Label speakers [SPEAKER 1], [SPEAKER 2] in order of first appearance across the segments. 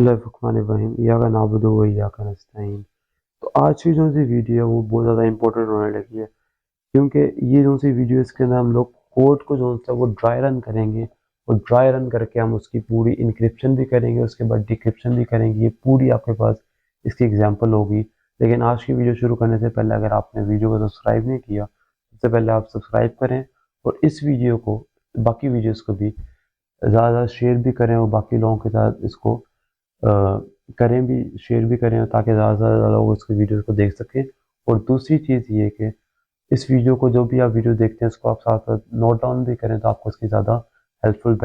[SPEAKER 1] बिस्मिल्लाहिर्रहमानिर्रहीम इय्याका नअबुदु व इय्याका नस्तईन। तो आज की जो सी वीडियो है वो बहुत ज़्यादा इंपॉर्टेंट होने लगी है, क्योंकि ये जो सी वीडियो इसके अंदर हम लोग कोड को जो सा वो ड्राई रन करेंगे और ड्राई रन करके हम उसकी पूरी इंक्रिप्शन भी करेंगे, उसके बाद डिक्रिप्शन भी करेंगे। ये पूरी आपके पास इसकी एग्जांपल होगी। लेकिन आज की वीडियो शुरू करने से पहले अगर आपने वीडियो को सब्सक्राइब नहीं किया, सबसे पहले आप सब्सक्राइब करें और इस वीडियो को, बाकी वीडियोज़ को भी ज़्यादा शेयर भी करें और बाकी लोगों के साथ इसको अ, करें भी, शेयर भी करें ताकि ज़्यादा से ज़्यादा लोग उसकी वीडियोज़ को देख सकें। और दूसरी चीज़ ये है कि इस वीडियो को, जो भी आप वीडियो देखते हैं, उसको आप साथ साथ नोट डाउन भी करें तो आपको उसकी ज़्यादा हेल्पफुल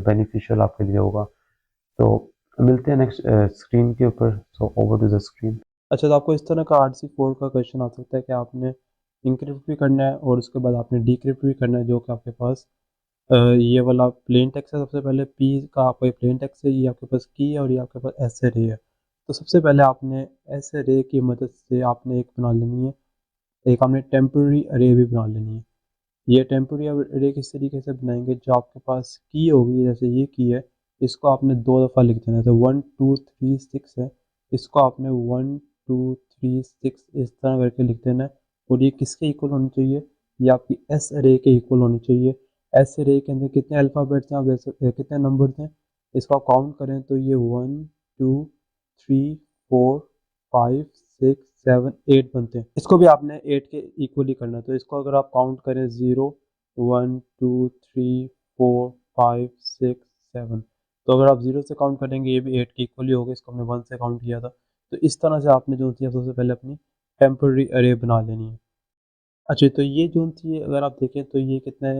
[SPEAKER 1] बेनिफिशियल आपके लिए होगा। तो मिलते हैं नेक्स्ट स्क्रीन के ऊपर। So over to the screen. अच्छा, तो आपको इस तरह का RC4 का क्वेश्चन आ सकता है कि आपने इंक्रिप्ट भी करना है और उसके बाद आपने डिक्रिप्ट भी करना है, जो कि आपके पास ये वाला प्लेन टेक्स्ट है। सबसे पहले पी का आपका ये प्लेन टेक्स्ट है, ये आपके पास की है और ये आपके पास एस रे है। तो सबसे पहले आपने एस रे की मदद से आपने एक बना लेनी है, एक आपने टेम्पररी अरे भी बना लेनी है। ये टेम्पररी अरे किस तरीके से बनाएंगे, जो आपके पास की होगी, जैसे ये की है, इसको आपने 2 दफ़ा लिख देना है। जैसे 1 2 3 6 है, इसको आपने 1 2 3 6 इस तरह करके लिख देना है। और ये किसके इक्वल होनी चाहिए, ये आपकी एस अरे के इक्वल होनी चाहिए। एस अरे के अंदर कितने अल्फ़ाबेट्स हैं आप देख सकते हैं, कितने नंबर्स हैं, इसको आप काउंट करें तो ये 1 2 3 4 5 6 7 8 बनते हैं। इसको भी आपने 8 के इक्वली करना है। तो इसको अगर आप काउंट करें 0 1 2 3 4 5 6 7, तो अगर आप 0 से काउंट करेंगे ये भी 8 के इक्वली होगा। इसको हमने 1 से काउंट किया था। तो इस तरह से आपने जो थी सबसे पहले अपनी टेम्पररी अरे बना लेनी है। अच्छा, तो ये जो थी अगर आप देखें तो ये कितने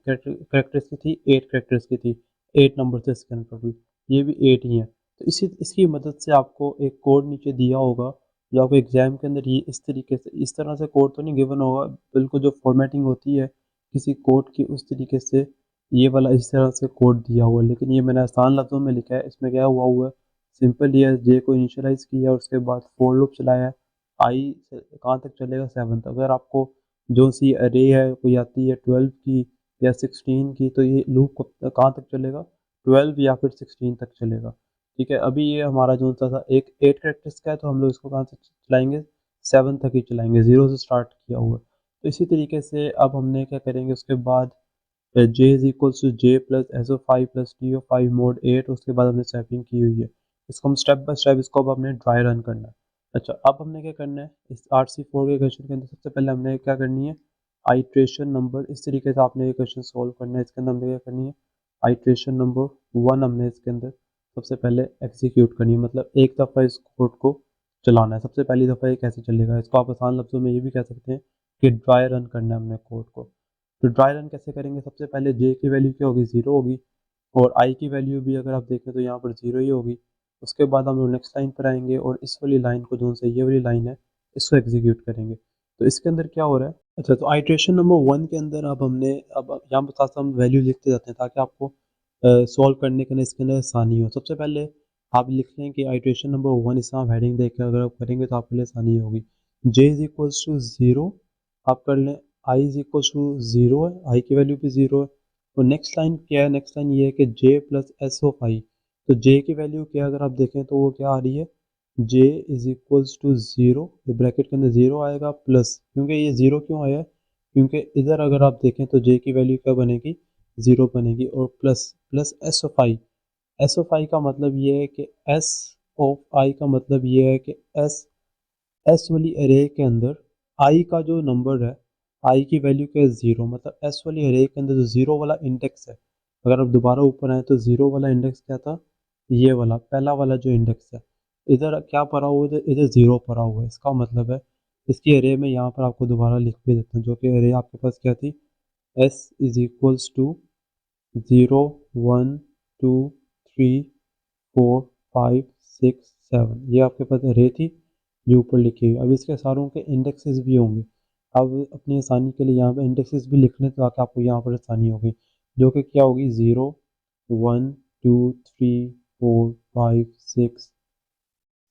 [SPEAKER 1] करेक्टर्स की थी, 8 करेक्टर्स की थी। 8 नंबर थे इसके अंदर टोटल, ये भी 8 ही हैं। तो इसकी मदद से आपको एक कोड नीचे दिया होगा, जो आपको एग्जाम के अंदर ये इस तरीके से, इस तरह से कोड तो नहीं गिवन होगा, बिल्कुल जो फॉर्मेटिंग होती है किसी कोड की उस तरीके से ये वाला इस तरह से कोड दिया हुआ है। लेकिन ये मैंने आसान लफ्ज़ों में लिखा है। इसमें क्या हुआ है, सिंपल ये जे को इनिशियलाइज़ किया और उसके बाद फॉर लूप चलाया है। आई से कहाँ तक चलेगा, 7 तक। अगर आपको जो सी अरे है कोई आती है 12 की या 16 की, तो ये लूप कहाँ तक चलेगा, 12 या फिर 16 तक चलेगा। ठीक है, अभी ये हमारा जो सा था एक 8 कैरेक्टर्स का है, तो हम लोग इसको कहाँ से चलाएंगे, 7 तक ही चलाएंगे, 0 से स्टार्ट किया हुआ है। तो इसी तरीके से अब हमने क्या करेंगे, उसके बाद J is equals to J plus S O five plus T O five mod 8, उसके बाद हमने स्वैपिंग की हुई है। इसको हम स्टेप बाय स्टेप, इसको अब हमने ड्राई रन करना है। अच्छा, अब हमने क्या करना है, इस RC4 के क्वेश्चन के अंदर सबसे पहले हमने क्या करनी है, आइट्रेशन नंबर, इस तरीके से आपने ये क्वेश्चन सोल्व करना है। इसके अंदर हमने क्या करनी है, आइट्रेशन नंबर 1 हमने इसके अंदर सबसे पहले एग्जीक्यूट करनी है, मतलब एक दफ़ा इस कोड को चलाना है। सबसे पहली दफ़ा ये कैसे चलेगा, इसको आप आसान लफ्ज़ों में ये भी कह सकते हैं कि ड्राई रन करना है हमने कोड को। तो ड्राई रन कैसे करेंगे, सबसे पहले जे की वैल्यू क्या होगी, 0 होगी, और आई की वैल्यू भी अगर आप देखें तो यहाँ पर 0 ही होगी। उसके बाद हम लोग नेक्स्ट लाइन पर आएंगे और इस वाली लाइन को, जो से ये वाली लाइन है, इसको एग्जीक्यूट करेंगे। तो इसके अंदर क्या हो रहा है, अच्छा, तो आइट्रेशन नंबर 1 के अंदर अब हमने, अब यहाँ पर साथ हम वैल्यू लिखते जाते हैं ताकि आपको सॉल्व करने के लिए इसके अंदर आसानी हो। सबसे पहले आप लिख लें कि आइट्रेशन नंबर 1, इस तरह हेडिंग देकर अगर आप करेंगे तो आपके लिए आसानी होगी। जे इज इक्वल्स टू 0 आप कर लें, आई इज इक्वल्स टू 0 है, आई की वैल्यू भी 0 है। और नेक्स्ट लाइन क्या है, नेक्स्ट लाइन ये है कि जे प्लस एस ऑफ आई। तो जे की वैल्यू क्या है, अगर आप देखें तो वो क्या आ रही है, जे इज इक्वल्स टू 0, ये ब्रैकेट के अंदर 0 आएगा प्लस, क्योंकि ये 0 क्यों आया है, क्योंकि इधर अगर आप देखें तो जे की वैल्यू क्या बनेगी, 0 बनेगी, और plus plus S of I. S of I का मतलब ये है कि एस ऑफ आई का मतलब ये है कि एस वाली अरे के अंदर आई का जो नंबर है, आई की वैल्यू क्या है, 0, मतलब एस वाली अरे के अंदर जो 0 वाला इंडेक्स है, अगर आप दोबारा ऊपर आए तो 0 वाला इंडेक्स क्या था, ये वाला पहला वाला जो इंडेक्स है, इधर क्या पड़ा हुआ है, इधर 0 पड़ा हुआ है। इसका मतलब है इसकी अरे में यहाँ पर आपको दोबारा लिख भी देता हूँ, जो कि अरे आपके पास क्या थी, एस इज इक्वल्स टू 0 1 2 3 4 5 6 7, ये आपके पास अरे थी जो ऊपर लिखी हुई। अब इसके सारों के इंडेक्सेस भी होंगे। अब अपनी आसानी के लिए यहाँ पे इंडेक्सेस भी लिख लें ताकि आपको यहाँ पर आसानी होगी, जो कि क्या होगी, 0 1 2 3 4 5 6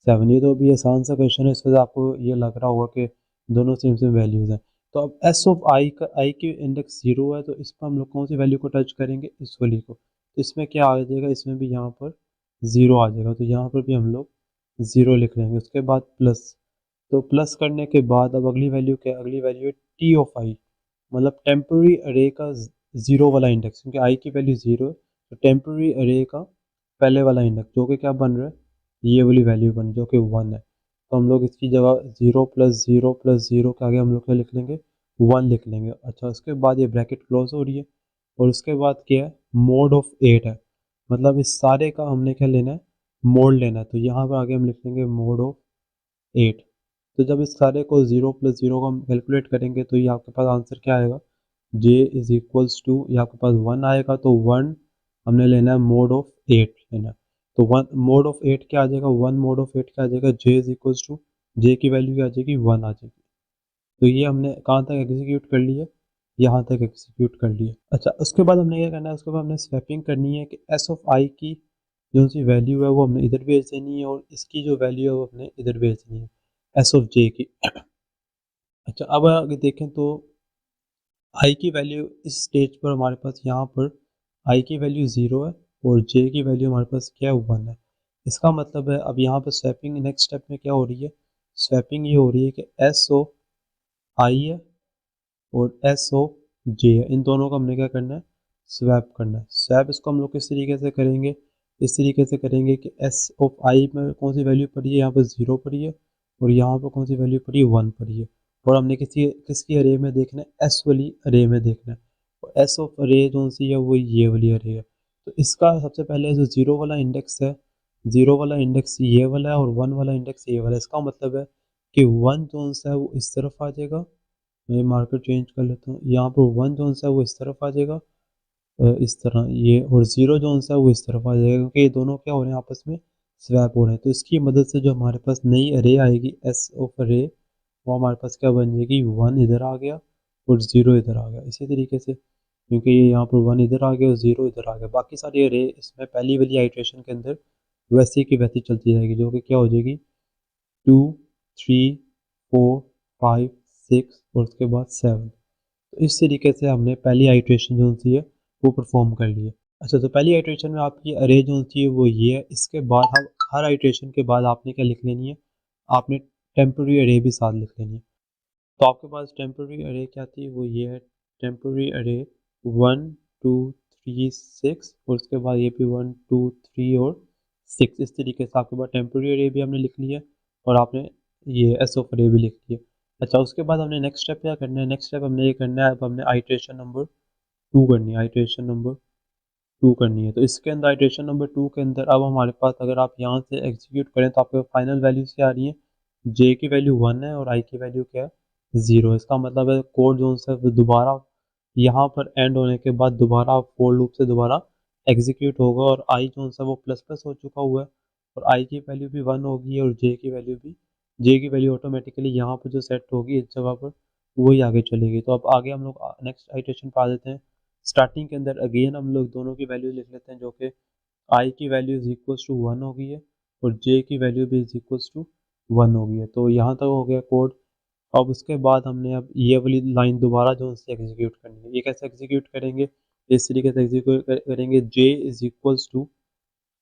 [SPEAKER 1] 7। ये तो अभी आसान सा क्वेश्चन है, इस वजह से आपको ये लग रहा होगा कि दोनों सेम सेम वैल्यूज़ हैं। तो अब एस ऑफ आई का, आई की इंडेक्स 0 है, तो इस पर हम लोग कौन सी वैल्यू को टच करेंगे, इस वाली को। तो इसमें क्या आ जाएगा, इसमें भी यहाँ पर ज़ीरो आ जाएगा, तो यहाँ पर भी हम लोग ज़ीरो लिख लेंगे। उसके बाद प्लस, तो प्लस करने के बाद अब अगली वैल्यू क्या है, अगली वैल्यू है टी ऑफ आई, मतलब टेम्पररी अरे का ज़ीरो वाला इंडेक्स, क्योंकि आई की वैल्यू ज़ीरो है, तो टेम्पररी अरे का पहले वाला इंडेक्स जो कि क्या बन रहा है, ये वाली वैल्यू बन जो कि 1 है। तो हम लोग इसकी जगह ज़ीरो प्लस ज़ीरो के आगे हम लोग क्या लिख लेंगे, 1 लिख लेंगे। अच्छा, उसके बाद ये ब्रैकेट क्लोज हो रही है, और उसके बाद क्या है, मोड ऑफ 8 है, मतलब इस सारे का हमने क्या लेना है, मोड लेना है। तो यहाँ पर आगे हम लिख लेंगे मोड ऑफ 8। तो जब इस सारे को ज़ीरो प्लस ज़ीरो का हम कैलकुलेट करेंगे तो ये आपके पास आंसर क्या आएगा, जे इज इक्वल्स टू, ये आपके पास 1 आएगा, तो 1 हमने लेना है, मोड ऑफ 8 लेना है। तो 1 मोड ऑफ 8 क्या आ जाएगा, 1 मोड ऑफ 8 क्या आ जाएगा, जे इज इक्वल्स टू, जे की वैल्यू क्या आ जाएगी, 1 आ जाएगी। तो ये हमने कहाँ तक एग्जीक्यूट कर लिया, यहाँ तक एग्जीक्यूट कर लिया। अच्छा, उसके बाद हमने क्या करना है, उसके बाद हमने स्वैपिंग करनी है कि एस ऑफ आई की जो सी वैल्यू है वो हमने इधर भेज देनी है, और इसकी जो वैल्यू है वो हमने इधर भेज देनी है, एस ऑफ जे की। अच्छा, अब अगर देखें तो आई की वैल्यू इस स्टेज पर हमारे पास यहाँ पर आई की वैल्यू ज़ीरो है, और जे की वैल्यू हमारे पास क्या है, 1 है। इसका मतलब है अब यहाँ पर स्वैपिंग नेक्स्ट स्टेप में क्या हो रही है, स्वैपिंग ये हो रही है कि एस ऑफ आई है और एस ऑफ जे है, इन दोनों का हमने क्या करना है, स्वैप करना है। स्वैप इसको हम लोग किस तरीके से करेंगे, इस तरीके से करेंगे कि एस ऑफ आई में कौन सी वैल्यू पड़ी है, यहाँ पर ज़ीरो पड़ी है, और यहाँ पर कौन सी वैल्यू पड़ी है, 1 पड़ी है, और हमने किसकी अरे में देखना है, एस वाली अरे में देखना है, और एस ऑफ अरे जो सी है वो ये वाली अरे है। तो इसका सबसे पहले जो ज़ीरो वाला इंडेक्स है, ज़ीरो वाला इंडेक्स ये वाला है, और 1 वाला इंडेक्स ये वाला है। इसका मतलब है कि 1 जो सा है वो इस तरफ आ जाएगा, मैं मार्कर चेंज कर लेता हूँ, यहाँ पर 1 जो सा है वो इस तरफ आ जाएगा, इस तरह ये, और ज़ीरो जो सा है वो इस तरफ आ जाएगा, क्योंकि ये दोनों क्या हो रहे हैं, आपस में स्वैप हो रहे हैं। तो इसकी मदद से जो हमारे पास नई अरे आएगी, एस ऑफ अरे, वो हमारे पास क्या बन जाएगी, 1 इधर आ गया और ज़ीरो इधर आ गया, इसी तरीके से, क्योंकि ये यहाँ पर 1 इधर आ गया और ज़ीरो इधर आ गया। बाकी सारी अरे इसमें पहली वाली आइट्रेशन के अंदर वैसी की वैसी चलती रहेगी, जो कि क्या हो जाएगी, 2 3 4 5 6 और उसके बाद 7। तो इस तरीके से हमने पहली आइट्रेशन जो सी है वो परफॉर्म कर ली है। अच्छा, तो पहली आइट्रेशन में आपकी अरे जो सी है वो ये है। इसके बाद हम हर आइट्रेशन के बाद आपने क्या लिख लेनी है, आपने टेम्पररी अरे भी साथ लिख लेनी है। तो आपके पास टेम्पररी अरे क्या थी, वो ये है, टेम्पररी अरे 1 2 3 6, और उसके बाद ये भी 1 2 3 और 6। इस तरीके से आपके पास टेम्पररी अरे भी हमने लिख लिया, और आपने ये एस ऑफ अरे भी लिख लिया। अच्छा, उसके बाद हमने नेक्स्ट स्टेप क्या करना है, नेक्स्ट स्टेप हमने ये करना है, अब हमने आइट्रेशन नंबर 2 करनी है, आइट्रेशन नंबर 2 करनी है। तो इसके अंदर आइट्रेशन नंबर 2 के अंदर अब हमारे पास, अगर आप यहाँ से एग्जीक्यूट करें तो आपके फाइनल वैल्यूज क्या आ रही है, जे की वैल्यू 1 है और आई की वैल्यू क्या है, 0। इसका मतलब है कोड जो है वो दोबारा यहाँ पर एंड होने के बाद दोबारा फोर लूप से दोबारा एग्जीक्यूट होगा, और आई जो है वो प्लस प्लस हो चुका हुआ है, और आई की वैल्यू भी 1 होगी, और जे की वैल्यू भी, जे की वैल्यू ऑटोमेटिकली यहाँ पर जो सेट होगी इस जगह पर वही आगे चलेगी। तो अब आगे हम लोग नेक्स्ट आइट्रेशन पर आ देते हैं। स्टार्टिंग के अंदर अगेन हम लोग दोनों की वैल्यू लिख लेते हैं, जो कि आई की वैल्यू इज इक्वल्स टू 1 हो गई है, और जे की वैल्यू भी इज इक्वल्स टू 1 हो गई है। तो यहाँ तक हो गया कोड। अब उसके बाद हमने अब ये वाली लाइन दोबारा जो है एग्जीक्यूट करनी है। ये कैसे एग्जीक्यूट करेंगे, इस तरीके से एग्जीक्यूट करेंगे, जे इज इक्वल्स टू,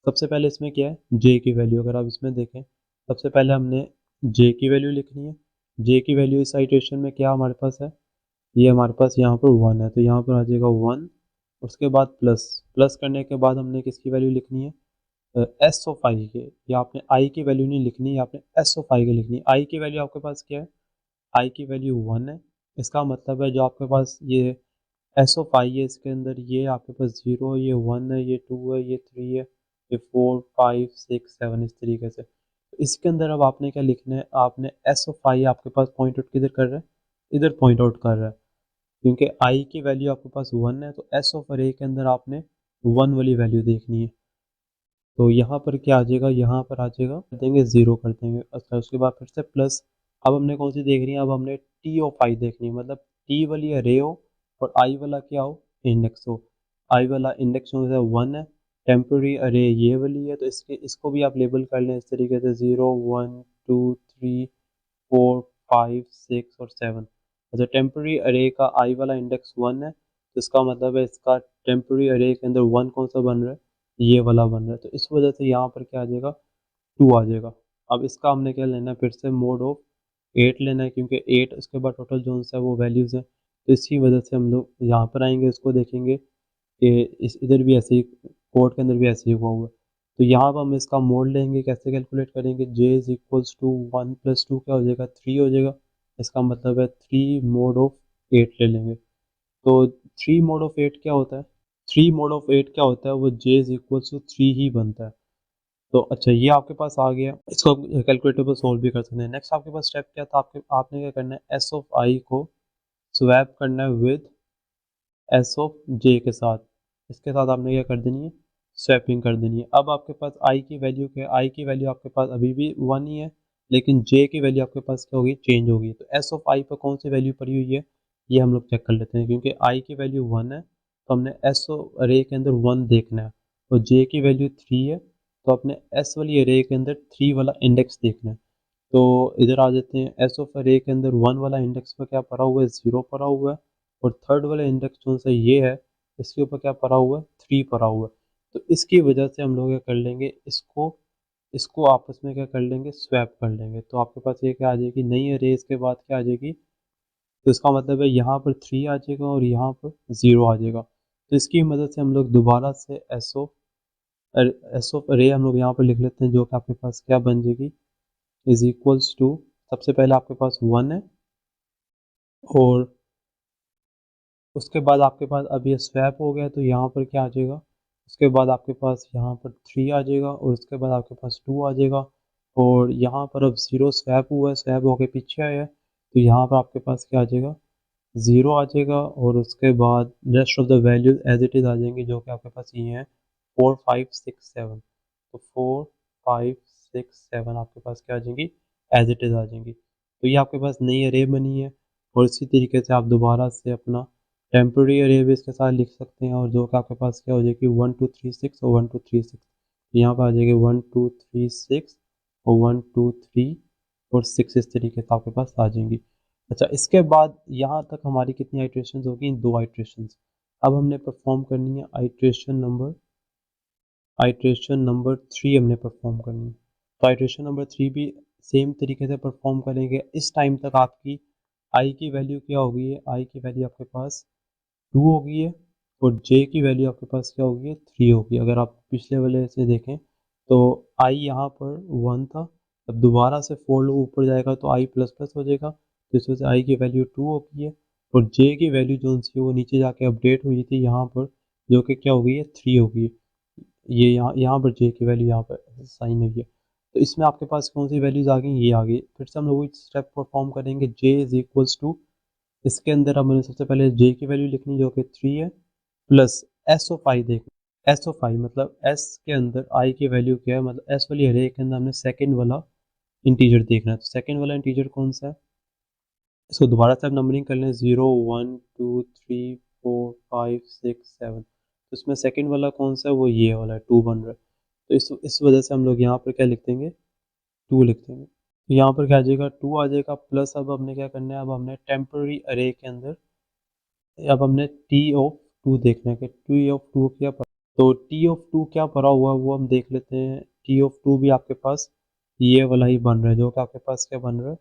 [SPEAKER 1] सबसे पहले इसमें क्या है, जे की वैल्यू, अगर आप इसमें देखें सबसे पहले हमने जे की वैल्यू लिखनी है। जे की वैल्यू इस आइट्रेशन में क्या हमारे पास है, ये हमारे पास यहाँ पर 1 है, तो यहाँ पर आ जाएगा 1। उसके बाद प्लस, प्लस करने के बाद हमने किसकी वैल्यू लिखनी है, एस ऑफ आई के, या आपने आई की वैल्यू नहीं लिखनी है, आपने एस ऑफ आई की लिखनी है। आई की वैल्यू आपके पास क्या है, आई की वैल्यू 1 है। इसका मतलब है जो आपके पास ये एस ऑफ आई है, इसके अंदर ये आपके पास 0 है, ये 1 है, ये 2 है, ये 3 है, ये 4 5 6 7, इस तरीके से। तो इसके अंदर अब आपने क्या लिखना है, आपने एस ऑफ आई आपके पास पॉइंट आउट किधर कर रहा है, इधर पॉइंट आउट कर रहा है, क्योंकि आई की वैल्यू आपके पास 1 है, तो एस ऑफ अरे के अंदर आपने 1 वाली वैल्यू देखनी है। तो यहाँ पर क्या आ जाएगा, यहाँ पर आ जाएगा, कर देंगे 0 कर देंगे। अच्छा, उसके बाद फिर से प्लस, अब हमने कौन सी देखनी है, अब हमने टी ऑफ आई देखनी है, मतलब टी वाली अरे हो और आई वाला क्या हो, इंडेक्स हो। आई वाला इंडेक्स जो है 1 है, टेम्पररी अरे ये वाली है, तो इसको भी आप लेबल कर लें इस तरीके से, 0 1 2 3 4 5 6 और 7। अच्छा, टेम्पररी अरे का आई वाला इंडेक्स 1 है, तो इसका मतलब है इसका टेम्पररी अरे के अंदर 1 कौन सा बन रहा है, ये वाला बन रहा है, तो इस वजह से यहाँ पर क्या आ जाएगा, 2 आ जाएगा। अब इसका हमने क्या लेना है, फिर से मोड ऑफ 8 लेना है, क्योंकि 8 उसके बाद टोटल जो है वो वैल्यूज़ हैं, तो इसी वजह से हम लोग यहाँ पर आएंगे, इसको देखेंगे कि इस इधर भी ऐसे ही कोड के अंदर भी ऐसे ही हुआ है। तो यहाँ पर हम इसका मोड लेंगे, कैसे कैलकुलेट करेंगे, j is equals to 1 plus 2 क्या हो जाएगा, 3 हो जाएगा। इसका मतलब है 3 मोड ऑफ 8 ले लेंगे। तो 3 मोड ऑफ 8 क्या होता है, 3 मोड ऑफ 8 क्या होता है, वो j इज इक्वल्स टू 3 ही बनता है। तो अच्छा, ये आपके पास आ गया, इसको आप कैलकुलेटर पर सोल्व भी कर सकते हैं। नेक्स्ट आपके पास स्टेप क्या था, आपने क्या करना है, एस ऑफ आई को स्वैप करना है विद एस ऑफ जे के साथ, इसके साथ आपने क्या कर देनी है, स्वैपिंग कर देनी है। अब आपके पास आई की वैल्यू क्या है, आई की वैल्यू आपके पास अभी भी 1 ही है, लेकिन जे की वैल्यू आपके पास क्या होगी, चेंज होगी। तो एस ऑफ आई पर कौन सी वैल्यू पड़ी हुई है, ये हम लोग चेक कर लेते हैं। क्योंकि आई की वैल्यू 1 है, तो हमने एस अरे के अंदर 1 देखना है, और जे की वैल्यू 3 है, तो अपने एस वाली अरे के अंदर 3 वाला इंडेक्स देखना है। तो इधर आ जाते हैं, एस ऑफ अरे के अंदर 1 वाला इंडेक्स पर क्या पड़ा हुआ है, 0 पड़ा हुआ है, और थर्ड वाला इंडेक्स जो सा ये है, इसके ऊपर क्या पड़ा हुआ है, 3 पड़ा हुआ है। तो इसकी वजह से हम लोग क्या कर लेंगे, इसको इसको आपस में क्या कर लेंगे, स्वैप कर लेंगे। तो आपके पास ये क्या आ जाएगी, नई अरे, इसके बाद क्या आ जाएगी, तो इसका मतलब है यहाँ पर 3 आ जाएगा और यहाँ पर 0 आ जाएगा। तो इसकी मदद से हम लोग दोबारा से एस ऑफ अरे हम लोग यहाँ पर लिख लेते हैं, जो कि आपके पास क्या बन जाएगी, इज इक्वल्स टू, सबसे पहले आपके पास 1 है, और उसके बाद आपके पास अब ये स्वैप हो गया, तो यहाँ पर क्या आ जाएगा, उसके बाद आपके पास यहाँ पर 3 आ जाएगा, और उसके बाद आपके पास 2 आ जाएगा, और यहाँ पर अब 0 स्वैप हुआ है, स्वैप होके पीछे आया है, तो यहाँ पर आपके पास क्या आ जाएगा, 0 आ जाएगा, और उसके बाद rest of the values as it is आ जाएंगी, जो कि आपके पास ये हैं 4 5 6 7। तो 4 5 6 7 आपके पास क्या आ जाएंगी, एज इट इज़ आ जाएंगी। तो ये आपके पास नई अरे बनी है, और इसी तरीके से आप दोबारा से अपना टेम्प्रेरी अरे भी इसके साथ लिख सकते हैं, और जो कि आपके पास क्या हो जाएगी, 1 2 3 6 और 1 2 3 6। यहाँ पर आ जाएगी 1 2 3 6 और 1 2 3 और 6, इस तरीके से आपके पास आ जाएंगी। अच्छा, इसके बाद यहाँ तक हमारी कितनी आइट्रेशंस होगी, 2 आइट्रेशंस। अब हमने परफॉर्म करनी है आइट्रेशन नंबर 3 हमने परफॉर्म करनी है। तो आइट्रेशन नंबर 3 भी सेम तरीके से परफॉर्म करेंगे। इस टाइम तक आपकी आई की वैल्यू क्या होगी है, आई की वैल्यू आपके पास 2 हो गई है, और जे की वैल्यू आपके पास क्या होगी है, 3 होगी। अगर आप पिछले वाले से देखें, तो आई यहाँ पर 1 था, अब दोबारा से 4 लोग ऊपर जाएगा तो आई प्लस प्लस हो जाएगा, तो इस वजह से आई की वैल्यू 2 हो गई है, और जे की वैल्यू जो सी वो नीचे जाके अपडेट हुई थी यहाँ पर, जो कि क्या हो गई है, 3 हो गई है। ये यहाँ यहाँ पर जे की वैल्यू यहाँ पर साइन हुई है। तो इसमें आपके पास कौन सी वैल्यूज आ गई, ये आ गई। फिर से हम लोग स्टेप परफॉर्म करेंगे, जे इज इक्वल्स टू, इसके अंदर हमने सबसे पहले जे की वैल्यू लिखनी, जो कि 3 है, प्लस एस ऑफ आई देखना। एस ऑफ आई मतलब एस के अंदर आई की वैल्यू क्या है, मतलब एस वाली अरे के अंदर हमने सेकंड वाला इंटीजर देखना है। तो सेकंड वाला इंटीजर कौन सा है, इसको दोबारा से आप नंबरिंग कर लें, 0 1 2 3 4 5 6 7। तो इसमें सेकंड वाला कौन सा है, वो ये वाला है, 2 बन रहा है। तो इस वजह से हम लोग यहाँ पर क्या लिख देंगे, 2 लिख देंगे। तो यहाँ पर क्या आ जाएगा, 2 आ जाएगा, प्लस अब हमने क्या करना है, अब हमने टेम्पररी अरे के अंदर, अब हमने टी ऑफ 2 देखना है कि टी ऑफ 2 क्या पड़ा। तो टी ऑफ 2 क्या पड़ा हुआ है वो हम देख लेते हैं। टी ऑफ 2 भी आपके पास ये वाला ही बन रहा है, जो कि आपके पास क्या बन रहा है,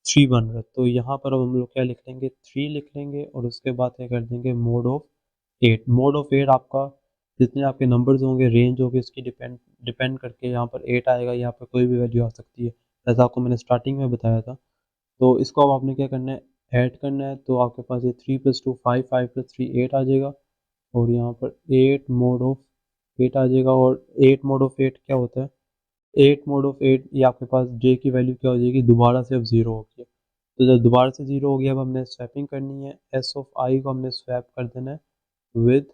[SPEAKER 1] 3 बन रहा है। तो यहाँ पर अब हम लोग क्या लिख लेंगे, 3 लिख लेंगे, और उसके बाद क्या कर देंगे, मोड ऑफ 8। मोड ऑफ 8 आपका जितने आपके नंबर्स होंगे, रेंज होगी, उसकी डिपेंड डिपेंड करके यहाँ पर 8 आएगा, यहाँ पर कोई भी वैल्यू आ सकती है, जैसा आपको मैंने स्टार्टिंग में बताया था। तो इसको अब आपने क्या करना है, ऐड करना है। तो आपके पास ये 3 + 2 5, 5 + 3 8 आ जाएगा, और यहाँ पर 8 मोड ऑफ 8 आ जाएगा। और 8 मोड ऑफ 8 क्या होता है, 8 मोड ऑफ 8, ये आपके पास जे की वैल्यू क्या हो जाएगी, दोबारा से अब 0 हो गया। तो जब दोबारा से 0 हो गया, अब हमने स्वैपिंग करनी है, एस ऑफ आई को हमने स्वैप कर देना है विद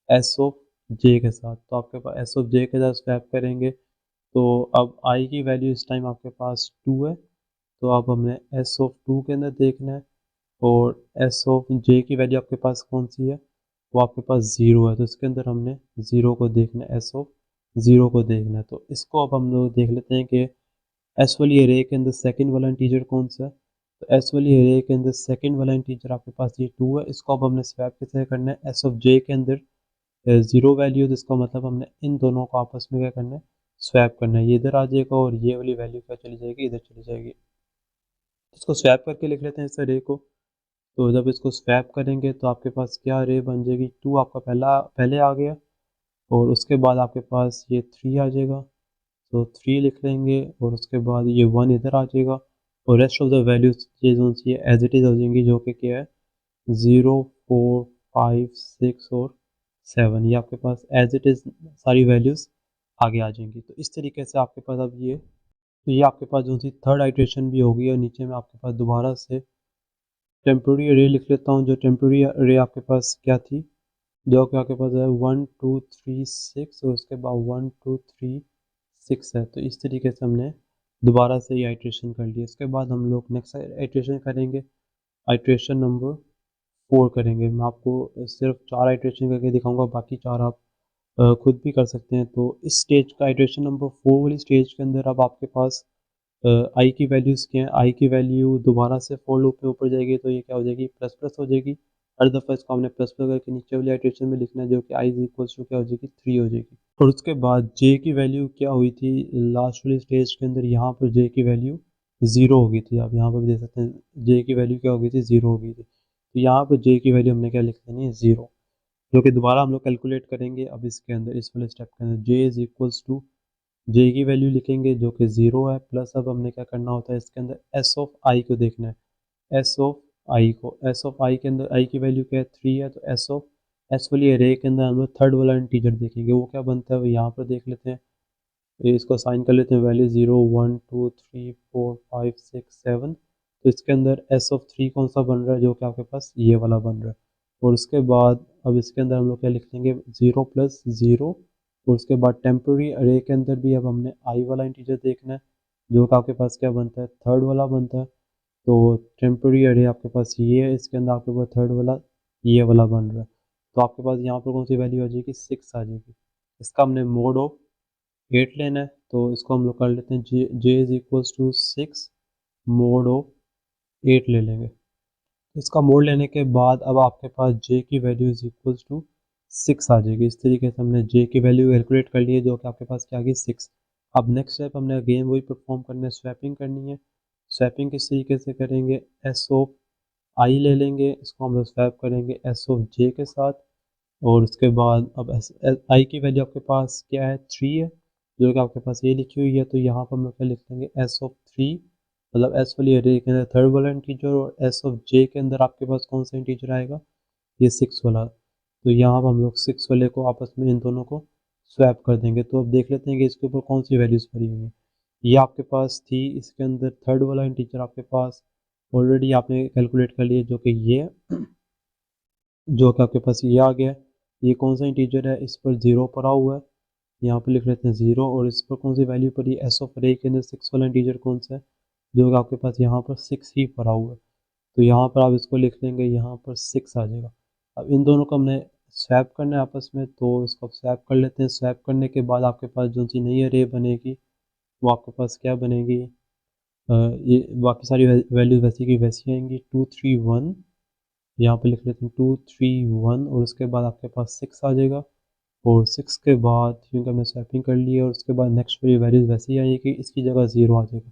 [SPEAKER 1] एस ऑफ जे के साथ। तो आपके पास एस ऑफ जे के साथ स्वैप करेंगे, तो अब आई की वैल्यू इस टाइम आपके पास 2 है, तो अब हमने एस ऑफ 2 के अंदर देखना है, और एस ऑफ जे की वैल्यू आपके पास कौन सी है, वो आपके पास 0 है, तो इसके अंदर हमने 0 को देखना है, एस ऑफ 0 को देखना है। तो इसको अब हम लोग देख लेते हैं कि एस वाली एरे के अंदर सेकंड वाला इंटीजर कौन सा है। तो एस वाली एरे के अंदर सेकंड वाला इंटीजर आपके पास ये 2 है, इसको अब हमने स्वैप कैसे करना है, एस ऑफ जे के अंदर ज़ीरो वैल्यू, तो इसका मतलब हमने इन दोनों को आपस में क्या करना है, स्वैप करना है। ये इधर आ जाएगा और ये वाली वैल्यू क्या चली जाएगी, इधर चली जाएगी। इसको स्वैप करके लिख लेते हैं इस अरे को। तो जब इसको स्वैप करेंगे तो आपके पास क्या अरे बन जाएगी, 2 आपका पहले आ गया और उसके बाद आपके पास ये 3 आ जाएगा। तो 3 लिख लेंगे और उसके बाद ये 1 इधर आ जाएगा और रेस्ट ऑफ द वैल्यूज ये जो सी एज इट इज़ हो जाएंगी, जो कि क्या है 0, 4, 5, 6 और 7। ये आपके पास एज इट इज़ सारी वैल्यूज़ आगे आ जाएंगी। तो इस तरीके से आपके पास अब ये आपके पास जो सी थर्ड आइट्रेशन भी होगी और नीचे में आपके पास दोबारा से टेम्पोररी अरे लिख लेता हूँ। जो टेम्पोररी अरे आपके पास क्या थी, जो कि आपके पास है 1 2 3 6 और उसके बाद 1 2 3 6 है। तो इस तरीके से हमने दोबारा से ये आइट्रेशन कर लिया। इसके बाद हम लोग नेक्स्ट आइट्रेशन करेंगे, आइट्रेशन नंबर 4 करेंगे। मैं आपको सिर्फ 4 आइट्रेशन करके दिखाऊंगा, बाकी 4 आप खुद भी कर सकते हैं। तो इस स्टेज का आइट्रेशन नंबर 4 वाली स्टेज के अंदर अब आपके पास आई की वैल्यूज़ क्या है, आई की वैल्यू दोबारा से फॉर लूप में ऊपर जाएगी तो ये क्या हो जाएगी, प्लस प्लस हो जाएगी। हर दफ़ा इसको हमने प्लस प्लस करके नीचे वाली आइट्रेशन में लिखना है, जो कि आई इज इक्वल्स टू क्या हो जाएगी, 3 हो जाएगी। और उसके बाद जे की वैल्यू क्या हुई थी लास्ट वाली स्टेज के अंदर, यहाँ पर जे की वैल्यू 0 हो गई थी। आप यहाँ पर भी देख सकते हैं जे की वैल्यू क्या हो गई थी, 0 हो गई थी। तो यहाँ पर जे की वैल्यू हमने क्या लिख लेनी है, 0, जो कि दोबारा हम लोग कैलकुलेट करेंगे अब इसके अंदर, इस वाले स्टेप के अंदर जे इज इक्वल्स टू जे की वैल्यू लिखेंगे जो कि 0 है, प्लस अब हमने क्या करना होता है इसके अंदर एस ऑफ आई को देखना है। एस ऑफ आई को, एस ऑफ आई के अंदर आई की वैल्यू क्या है, 3 है। तो एस ऑफ एस वाली एरे के अंदर हम लोग थर्ड वाला इंटीजर देखेंगे, वो क्या बनता है वो यहाँ पर देख लेते हैं। इसको साइन कर लेते हैं वैल्यू 0 1 2 3 4 5 6 7। तो इसके अंदर एस ऑफ 3 कौन सा बन रहा है, जो कि आपके पास ये वाला बन रहा है। और उसके बाद अब इसके अंदर हम लोग क्या लिख लेंगे, 0 प्लस 0। और उसके बाद टेम्प्रेरी अरे के अंदर भी अब हमने आई वाला इंटीजर देखना है, जो कि आपके पास क्या बनता है, थर्ड वाला बनता है। तो टेम्प्रेरी अरे आपके पास ये है, इसके अंदर आपके पास थर्ड वाला ये वाला बन रहा है। तो आपके पास यहाँ पर कौन सी वैल्यू आ जाएगी, 6 आ जाएगी। इसका हमने मोड ऑफ 8 लेना है, तो इसको हम लोग कर लेते हैं J is equals to 6 mod of 8 ले लेंगे। इसका मोड लेने के बाद अब आपके पास जे की वैल्यू इज इक्वल्स टू 6 आ जाएगी। इस तरीके से हमने जे की वैल्यू कैलकुलेट कर ली है, जो कि आपके पास क्या आ गई, 6। अब नेक्स्ट स्टेप हमने अगेन वही परफॉर्म करना है, स्वैपिंग करनी है। स्वैपिंग किस तरीके से करेंगे, एस ऑफ आई ले लेंगे, इसको हम लोग स्वैप करेंगे एस ऑफ जे के साथ। और उसके बाद अब आई की वैल्यू आपके पास क्या है, 3 है, जो कि आपके पास ये लिखी हुई है। तो यहाँ पर हम लोग क्या लिख देंगे, एस ऑफ 3, मतलब एस वाली अरे के अंदर थर्ड वाला इंटीजर, और एस ऑफ जे के अंदर आपके पास कौन सा इंटीजर आएगा, ये 6 वाला। तो यहाँ पर हम लोग 6 वाले को आपस में इन दोनों को स्वैप कर देंगे। तो अब देख लेते हैं कि इसके ऊपर कौन सी वैल्यूज़ भरी हुई हैं। ये आपके पास थी, इसके अंदर थर्ड वाला इंटीजर आपके पास ऑलरेडी आपने कैलकुलेट कर लिया, जो कि ये, जो कि आपके पास ये आ गया। ये कौन सा इंटीजर है, इस पर 0 पड़ा हुआ है, यहाँ पर लिख लेते हैं 0। और इस पर कौन सी वैल्यू पड़ी, एस ऑफ अरे के अंदर 6 वाला इंटीजर कौन सा है, जो कि आपके पास यहाँ पर 6 ही पड़ा हुआ है। तो यहाँ पर आप इसको लिख लेंगे, यहाँ पर 6 आ जाएगा। अब इन दोनों को हमने स्वैप करना है आपस में, तो इसको स्वैप कर लेते हैं। स्वैप करने के बाद आपके पास जो सी नई अरे बनेगी, वो आपके पास क्या बनेगी, ये बाकी सारी वैल्यूज वैसी की वैसी आएंगी। 2 3 1, यहाँ पे लिख लेते हैं 2 3 1, और उसके बाद आपके पास 6 आ जाएगा। और 6 के बाद क्योंकि हमने स्वैपिंग कर ली है, और उसके बाद नेक्स्ट वाली वैल्यूज वैसी आएगी, इसकी जगह 0 आ जाएगा।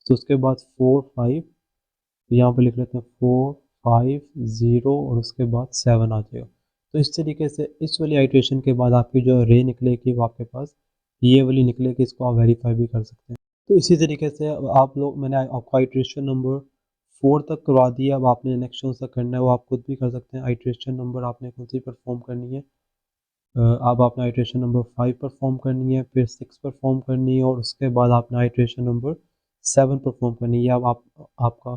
[SPEAKER 1] तो उसके बाद 4 5, तो यहाँ पे लिख लेते हैं 4 5 0, और उसके बाद 7 आ जाएगा। तो इस तरीके से इस वाली आइट्रेशन के बाद आपकी जो रे निकलेगी वो आपके पास ये वाली निकलेगी, इसको आप वेरीफाई भी कर सकते हैं। तो इसी तरीके से आप लोग, मैंने आपको आइट्रेशन नंबर 4 तक करवा दिया। अब आपने नेक्स्ट कौन सा करना है वो आप खुद भी कर सकते हैं। आइट्रेशन नंबर आपने कौन सी परफॉर्म करनी है, अब आपने आइट्रेशन नंबर 5 परफॉर्म करनी है, फिर 6 परफॉर्म करनी है, और उसके बाद आपने आइट्रेशन नंबर 7 परफॉर्म करनी है। अब आपका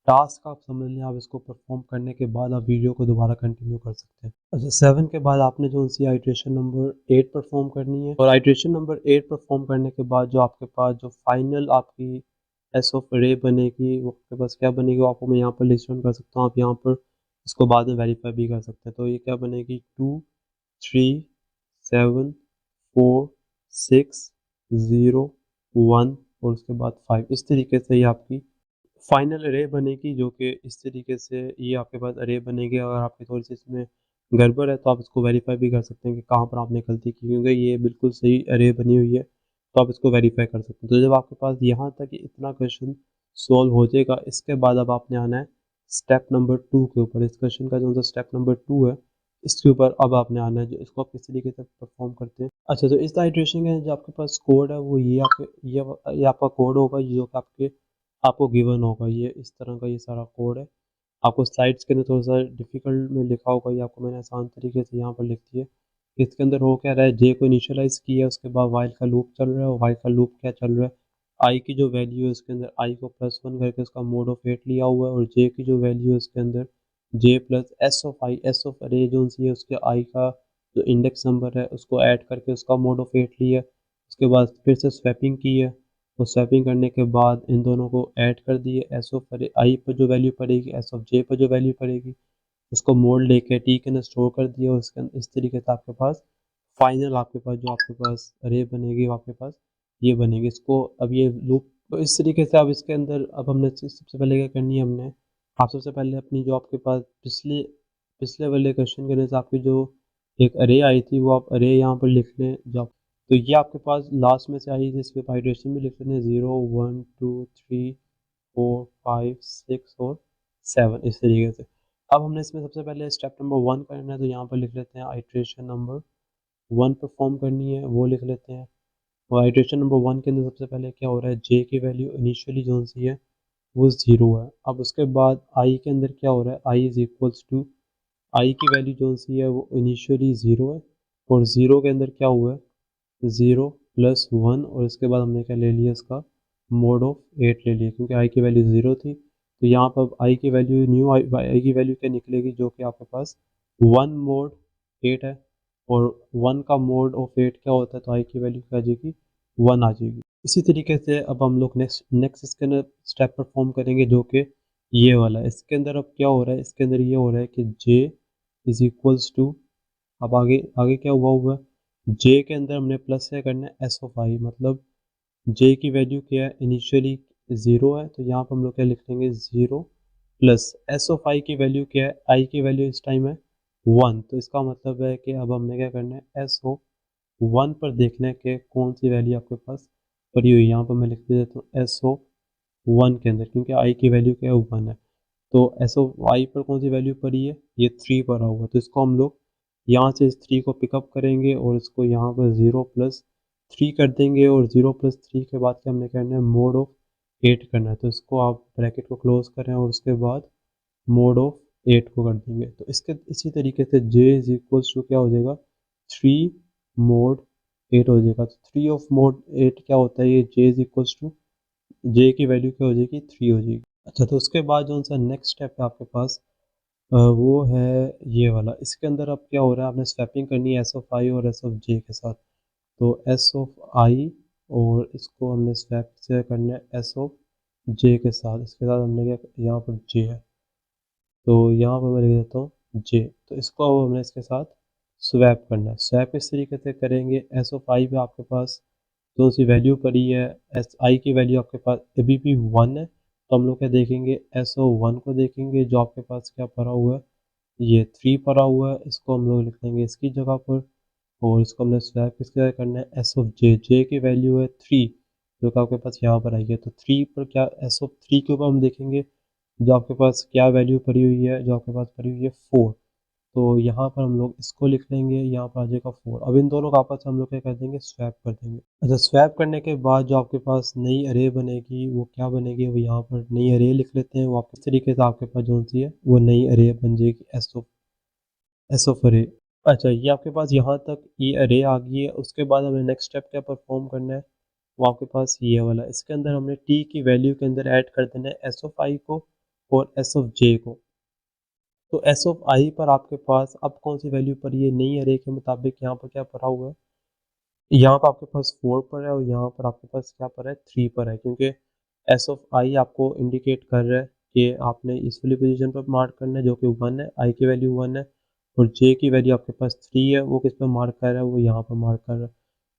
[SPEAKER 1] टास्क आप समझ लें, आप इसको परफॉर्म करने के बाद आप वीडियो को दोबारा कंटिन्यू कर सकते हैं। अच्छा, 7 के बाद आपने जो सी आइट्रेशन नंबर 8 परफॉर्म करनी है, और आइट्रेशन नंबर 8 परफॉर्म करने के बाद जो आपके पास जो फाइनल आपकी एस ऑफ रे बनेगी, वो आपके पास क्या बनेगी, वो आपको मैं यहाँ पर लिस्ट डाउन कर सकता हूँ। आप यहाँ पर इसको बाद में वेरीफाई भी कर सकते हैं। तो ये क्या बनेगी, 2 3 7 4 6 0 1, और उसके बाद 5। इस तरीके से ये आपकी फाइनल अरे बनेगी, जो कि इस तरीके से ये आपके पास अरे बनेगी। अगर आपकी थोड़ी सी इसमें गड़बड़ है तो आप इसको वेरीफाई भी कर सकते हैं कि कहाँ पर आपने गलती की, क्योंकि ये बिल्कुल सही अरे बनी हुई है, तो आप इसको वेरीफाई कर सकते हैं। तो जब आपके पास यहाँ तक इतना क्वेश्चन सॉल्व हो जाएगा, इसके बाद अब आपने आना है स्टेप नंबर 2 के ऊपर। इस क्वेश्चन का जो सा स्टेप नंबर 2 है, इसके ऊपर अब आपने आना है, जो इसको आप किस तरीके से परफॉर्म करते हैं। अच्छा, तो इस हाइड्रेशन का जो आपके पास कोड है वो ये आपके ये आपका कोड होगा, जो कि आपको गिवन होगा। ये इस तरह का ये सारा कोड है। आपको स्लाइड्स के अंदर थोड़ा-सा डिफ़िकल्ट में लिखा होगा, ये आपको मैंने आसान तरीके से यहाँ पर लिख दिया। इसके अंदर हो क्या रहा है, जे को इनिशियलाइज़ किया, उसके बाद व्हाइल का लूप चल रहा है, और व्हाइल का लूप क्या चल रहा है, आई की जो वैल्यू है उसके अंदर आई को +1 करके उसका मोड ऑफ 8 लिया हुआ है, और जे की जो वैल्यू है उसके अंदर J plus S of I, S of अरे जो सी है उसके आई का जो इंडेक्स नंबर है उसको ऐड करके उसका मोड ऑफ 8 लिया। उसके बाद फिर से स्वैपिंग की है, तो स्वैपिंग करने के बाद इन दोनों को ऐड कर दिए, एस ऑफ अरे आई पर जो वैल्यू पड़ेगी, एस ऑफ जे पर जो वैल्यू पड़ेगी, उसको मोड लेके टी के अंदर स्टोर कर दिया। उसके अंदर इस तरीके से आपके पास फाइनल आपके पास जो आपके पास अरे बनेगी, वो आपके पास ये बनेगी। इसको अब ये लूप तो इस तरीके से अब इसके अंदर अब हमने सबसे पहले क्या करनी है, हमने आप सबसे पहले अपनी जो आपके पास पिछले पिछले वाले क्वेश्चन के अंदर से आपकी जो एक अरे आई थी, वो आप अरे यहाँ पर लिख लें। जब तो ये आपके पास लास्ट में से आई थी, इसके हाइड्रेशन भी लिख लेते हैं, 0 1 2 3 4 5 6 और 7 इस तरीके से। अब हमने इसमें सबसे पहले स्टेप नंबर 1 करना है, तो यहाँ पर लिख लेते हैं आइट्रेशन नंबर 1 परफॉर्म करनी है, वो लिख लेते हैं। और आइट्रेशन नंबर 1 के अंदर सबसे पहले क्या हो रहा है, जे की वैल्यू इनिशियली जो सी है वो 0 है। अब उसके बाद आई के अंदर क्या हो रहा है, आई इज इक्वल्स टू आई की वैल्यू जो सी है वो इनिशियली 0 है, और 0 के अंदर क्या हुआ है, 0 प्लस 1, और इसके बाद हमने क्या ले लिया, इसका मोड ऑफ 8 ले लिया, क्योंकि आई की वैल्यू 0 थी। तो यहाँ पर आई की वैल्यू न्यू आई की वैल्यू क्या निकलेगी, जो कि आपके पास 1 मोड 8 है, और 1 का मोड ऑफ 8 क्या होता है, तो आई की वैल्यू क्या आ जाएगी, 1 आ जाएगी। इसी तरीके से अब हम लोग नेक्स्ट नेक्स्ट इसके अंदर स्टेप परफॉर्म करेंगे, जो कि ये वाला है। इसके अंदर अब क्या हो रहा है, इसके अंदर ये हो रहा है कि जे इज इक्वल्स टू, अब आगे आगे क्या हुआ है, जे के अंदर हमने प्लस से करना है एस ऑफ आई, मतलब जे की वैल्यू क्या है, इनिशियली 0 है, तो यहाँ पर हम लोग क्या लिख लेंगे, 0 प्लस एस ऑफ आई की वैल्यू क्या है, आई की वैल्यू इस टाइम है 1, तो इसका मतलब है कि अब हमने क्या करना है, एस ऑफ 1 पर देखना है कि कौन सी वैल्यू आपके पास पड़ी हुई है। यहाँ पर मैं लिख देता हूँ एस ऑफ 1 के अंदर, क्योंकि आई की वैल्यू क्या है, 1 है। तो एस ऑफ वाई पर कौन सी वैल्यू पड़ी है, ये 3 पर आ हुआ, तो इसको हम लोग यहाँ से इस 3 को पिकअप करेंगे, और इसको यहाँ पर 0 प्लस 3 कर देंगे, और 0 प्लस 3 के बाद क्या हमने करना है, मोड ऑफ 8 करना है। तो इसको आप ब्रैकेट को क्लोज करें, और उसके बाद मोड ऑफ 8 को कर देंगे। तो इसके इसी तरीके से जे इज इक्वल्स टू क्या हो जाएगा, 3 मोड 8 हो जाएगा। तो 3 ऑफ मोड 8 क्या होता है, ये जे इज इक्वल्स टू जे की वैल्यू क्या हो जाएगी, 3 हो जाएगी। अच्छा, तो उसके बाद जो सा नेक्स्ट स्टेप है आपके पास, वो है ये वाला। इसके अंदर अब क्या हो रहा है, आपने स्वैपिंग करनी है एस ऑफ आई और एस ऑफ जे के साथ। तो एस ऑफ आई, और इसको हमने स्वैप से करना है एस ऑफ जे के साथ। इसके साथ हमने क्या, यहाँ पर जे है, तो यहाँ पर मैं लिख देता हूँ जे। तो इसको अब हमने इसके साथ स्वैप करना है। स्वैप इस तरीके से करेंगे, एस ऑफ आई पे आपके पास जो सी वैल्यू पड़ी है, एस आई की वैल्यू आपके पास अभी भी 1 है, तो हम लोग क्या देखेंगे, एस ओ 1 को देखेंगे, जो आपके पास क्या पड़ा हुआ है, ये 3 पड़ा हुआ है, इसको हम लोग लिख लेंगे इसकी जगह पर, और इसको हमने स्वैप किसके साथ करना है, एस ऑफ जे, जे की वैल्यू है 3, जो कि आपके पास यहाँ पर आई है। तो 3 पर क्या, एस ऑफ 3 के ऊपर हम देखेंगे जो आपके पास क्या वैल्यू पड़ी हुई है, जो आपके पास पड़ी हुई है 4, तो यहाँ पर हम लोग इसको लिख लेंगे, यहाँ पर आ जाएगा 4। अब इन दोनों का आपस में हम लोग क्या कर देंगे, स्वैप कर देंगे। अच्छा, स्वैप करने के बाद जो आपके पास नई अरे बनेगी, वो क्या बनेगी, वो यहाँ पर नई अरे लिख लेते हैं। वो आप इस तरीके से आपके पास जो सी है वो नई अरे बन जाएगी, एस ऑफ अरे। अच्छा, ये आपके पास यहाँ तक ये अरे आ गई है। उसके बाद हमें नेक्स्ट स्टेप क्या परफॉर्म करना है, वो आपके पास ये वाला। इसके अंदर हमने टी की वैल्यू के अंदर ऐड कर देना है एस ऑफ आई को और एस ऑफ जे को। तो एस ऑफ आई पर आपके पास अब कौन सी वैल्यू पर, ये नई अरे के मुताबिक यहाँ पर क्या पड़ा हुआ है, यहाँ पर आपके पास 4 पर है, और यहाँ पर आपके पास क्या पर है, 3 पर है, क्योंकि एस ऑफ आई आपको इंडिकेट कर रहा है कि आपने इस वाली पोजीशन पर मार्क करना है, जो कि 1 है, आई की वैल्यू 1 है, और जे की वैल्यू आपके पास 3 है, वो किस पर मार्क कर रहा है, वो यहाँ पर मार्क कर रहा है।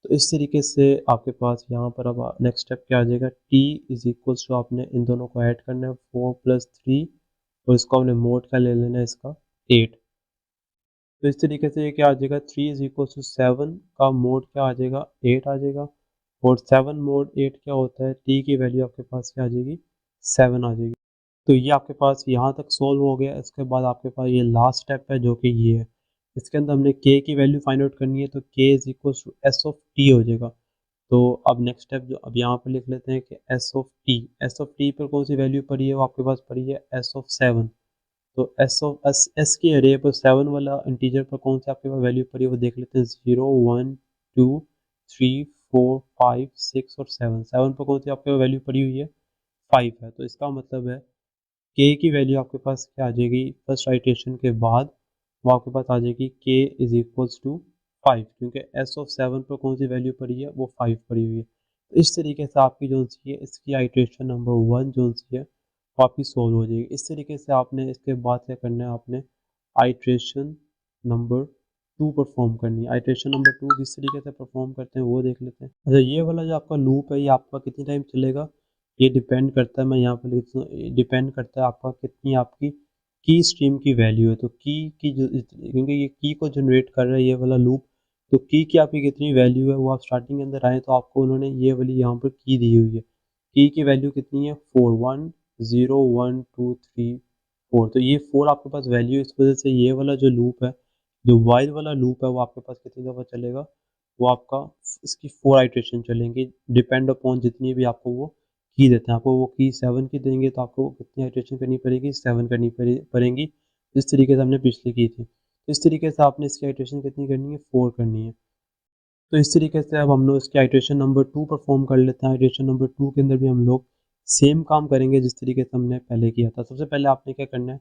[SPEAKER 1] तो इस तरीके से आपके पास यहाँ पर अब नेक्स्ट स्टेप क्या आ जाएगा, टी इज इक्वल्स टू आपने इन दोनों को ऐड करना है, 4 प्लस 3, और इसको हमने मोड का ले लेना है, इसका 8। तो इस तरीके से ये क्या आ जाएगा, 3 इज इक्वल टू 7 का मोड क्या आ जाएगा, 8 आ जाएगा। और 7 मोड 8 क्या होता है, टी की वैल्यू आपके पास क्या आ जाएगी, 7 आ जाएगी। तो ये आपके पास यहाँ तक सोल्व हो गया। इसके बाद आपके पास ये लास्ट स्टेप है जो कि ये है। इसके अंदर हमने के की वैल्यू फाइंड आउट करनी है, तो K is equal to S of T हो जाएगा। तो अब नेक्स्ट स्टेप जो अब यहाँ पर लिख लेते हैं कि एस ऑफ टी पर कौन सी वैल्यू पड़ी है, वो आपके पास पड़ी है एस ऑफ 7। तो एस ऑफ एस की अरे पर 7 वाला इंटीजर पर कौन सी आपके पास वैल्यू पड़ी है वो देख लेते हैं। 0 1 2 3 4 5 6 और 7। 7 पर कौन सी आपके पास वैल्यू पड़ी हुई है, 5 है। तो इसका मतलब है के की वैल्यू आपके पास क्या आ जाएगी, फर्स्ट आइट्रेशन के बाद वो आपके पास आ जाएगी के इज इक्वल्स टू 5, क्योंकि एस ऑफ 7 पर कौन सी वैल्यू पड़ी है, वो 5 पड़ी हुई है। तो इस तरीके से आपकी जो सी है इसकी आइट्रेशन नंबर 1 जो सी है वो आपकी सोल्व हो जाएगी। इस तरीके से आपने इसके बाद क्या करना है, आपने आइट्रेशन नंबर 2 परफॉर्म करनी है। आइट्रेशन नंबर 2 किस तरीके से परफॉर्म करते हैं वो देख लेते हैं। अच्छा, ये वाला जो आपका लूप है ये आपका कितनी टाइम चलेगा, ये डिपेंड करता है, मैं यहाँ पर लिखता हूँ, डिपेंड करता है आपका कितनी आपकी की स्ट्रीम की वैल्यू है। तो की जो, क्योंकि ये की को जनरेट कर रहा है ये वाला लूप, तो की आपकी कितनी वैल्यू है वो आप स्टार्टिंग के अंदर आए तो आपको उन्होंने ये वाली यहाँ पर की दी हुई है। की वैल्यू कितनी है, 4 1 0 1 2 3 4। तो ये 4 आपके पास वैल्यू, इस वजह से ये वाला जो लूप है, जो वाइल वाला लूप है, वो आपके पास कितनी दफ़ा चलेगा, वो आपका इसकी 4 आइट्रेशन चलेंगी, डिपेंड अपॉन जितनी भी आपको वो की देते हैं। आपको वो की 7 की देंगे तो आपको कितनी आइट्रेशन करनी पड़ेगी, 7 करनी पड़ेंगी, जिस तरीके से हमने पिछली की थी। तो इस तरीके से आपने इसकी आइट्रेशन कितनी करनी है, 4 करनी है। तो इस तरीके से अब हम लोग इसकी आइट्रेशन नंबर 2 परफॉर्म कर लेते हैं। आइट्रेशन नंबर 2 के अंदर भी हम लोग सेम काम करेंगे जिस तरीके से हमने पहले किया था। सबसे पहले आपने क्या करना है,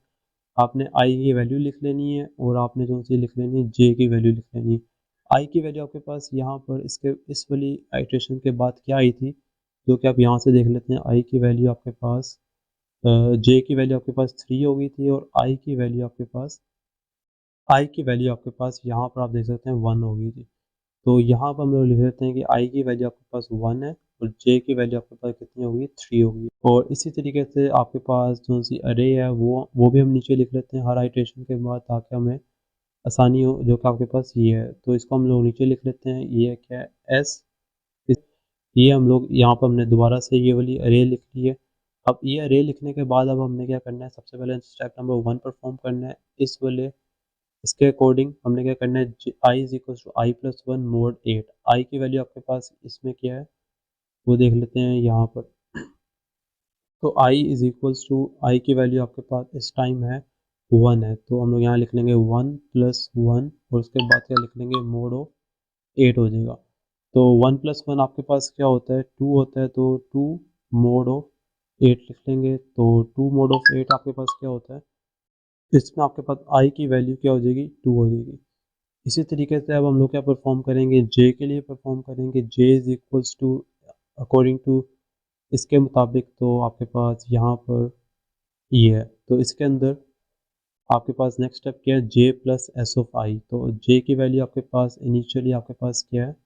[SPEAKER 1] आपने आई की वैल्यू लिख लेनी है और आपने जो सी लिख लेनी है जे की वैल्यू लिख लेनी है। आई की वैल्यू आपके पास यहाँ पर इसके इस वाली आइट्रेशन के बाद क्या आई थी, जो कि आप यहाँ से देख लेते हैं। आई की वैल्यू आपके पास जे की वैल्यू आपके पास 3 हो गई थी और आई की वैल्यू आपके पास यहाँ पर आप देख सकते हैं 1 हो गई थी। तो यहाँ पर हम लोग लिख लेते हैं कि आई की वैल्यू आपके पास 1 है और जे की वैल्यू आपके पास कितनी होगी, 3 होगी। और इसी तरीके से आपके पास जो सी अरे है वो भी हम नीचे लिख लेते हैं हर आइट्रेशन के बाद, ताकि हमें आसानी हो। जो कि आपके पास ये है तो इसको हम लोग नीचे लिख लेते हैं। ये क्या है, एस। ये हम लोग यहाँ पर हमने दोबारा से ये वाली अरे लिख ली है। अब ये अरे लिखने के बाद अब हमने क्या करना है, सबसे पहले स्टेप नंबर 1 परफॉर्म करना है। इस वाले इसके अकॉर्डिंग हमने क्या करना है, I is equal to I plus 1 mod 8। I की वैल्यू आपके पास इसमें क्या है वो देख लेते हैं यहाँ पर। तो आई इज इक्वल्स टू आई की वैल्यू आपके पास इस टाइम है 1 है, तो हम लोग यहाँ लिख लेंगे 1 प्लस 1 और उसके बाद क्या लिख लेंगे, मोड ऑफ 8 हो जाएगा। तो 1 प्लस 1 आपके पास क्या होता है, 2 होता है, तो 2 मोड ऑफ 8 लिख लेंगे। तो 2 मोड ऑफ 8 आपके पास क्या होता है, इसमें आपके पास आई की वैल्यू क्या हो जाएगी, 2 हो जाएगी। इसी तरीके से अब हम लोग क्या परफॉर्म करेंगे, जे के लिए परफॉर्म करेंगे। J is equals to according to इसके मुताबिक, तो आपके पास यहाँ पर ये है। तो इसके अंदर आपके पास नेक्स्ट स्टेप क्या है, जे प्लस एस ऑफ आई। तो जे की वैल्यू आपके पास इनिशियली आपके पास क्या है,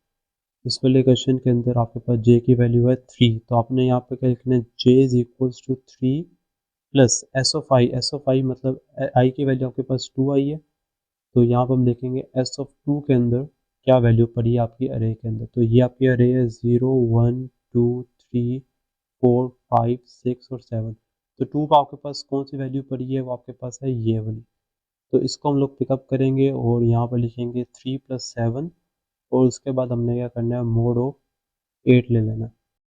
[SPEAKER 1] इस वाले क्वेश्चन के अंदर आपके पास जे की वैल्यू है 3। तो आपने यहाँ पे क्या लिखना है, J is equals to 3 plus S of I. S of I मतलब आई की वैल्यू आपके पास 2 आई है, तो यहाँ पर हम लिखेंगे एस ऑफ 2 के अंदर क्या वैल्यू पड़ी है आपकी अरे के अंदर। तो ये आपकी अरे है 0 1 2 3 4 5 6 और 7। तो 2 का आपके पास कौन सी वैल्यू पड़ी है, वो आपके पास है ये वाली। तो इसको हम लोग पिकअप करेंगे और यहाँ पर लिखेंगे 3 प्लस 7 और उसके बाद हमने क्या करना है, मोड ऑफ 8 ले लेना।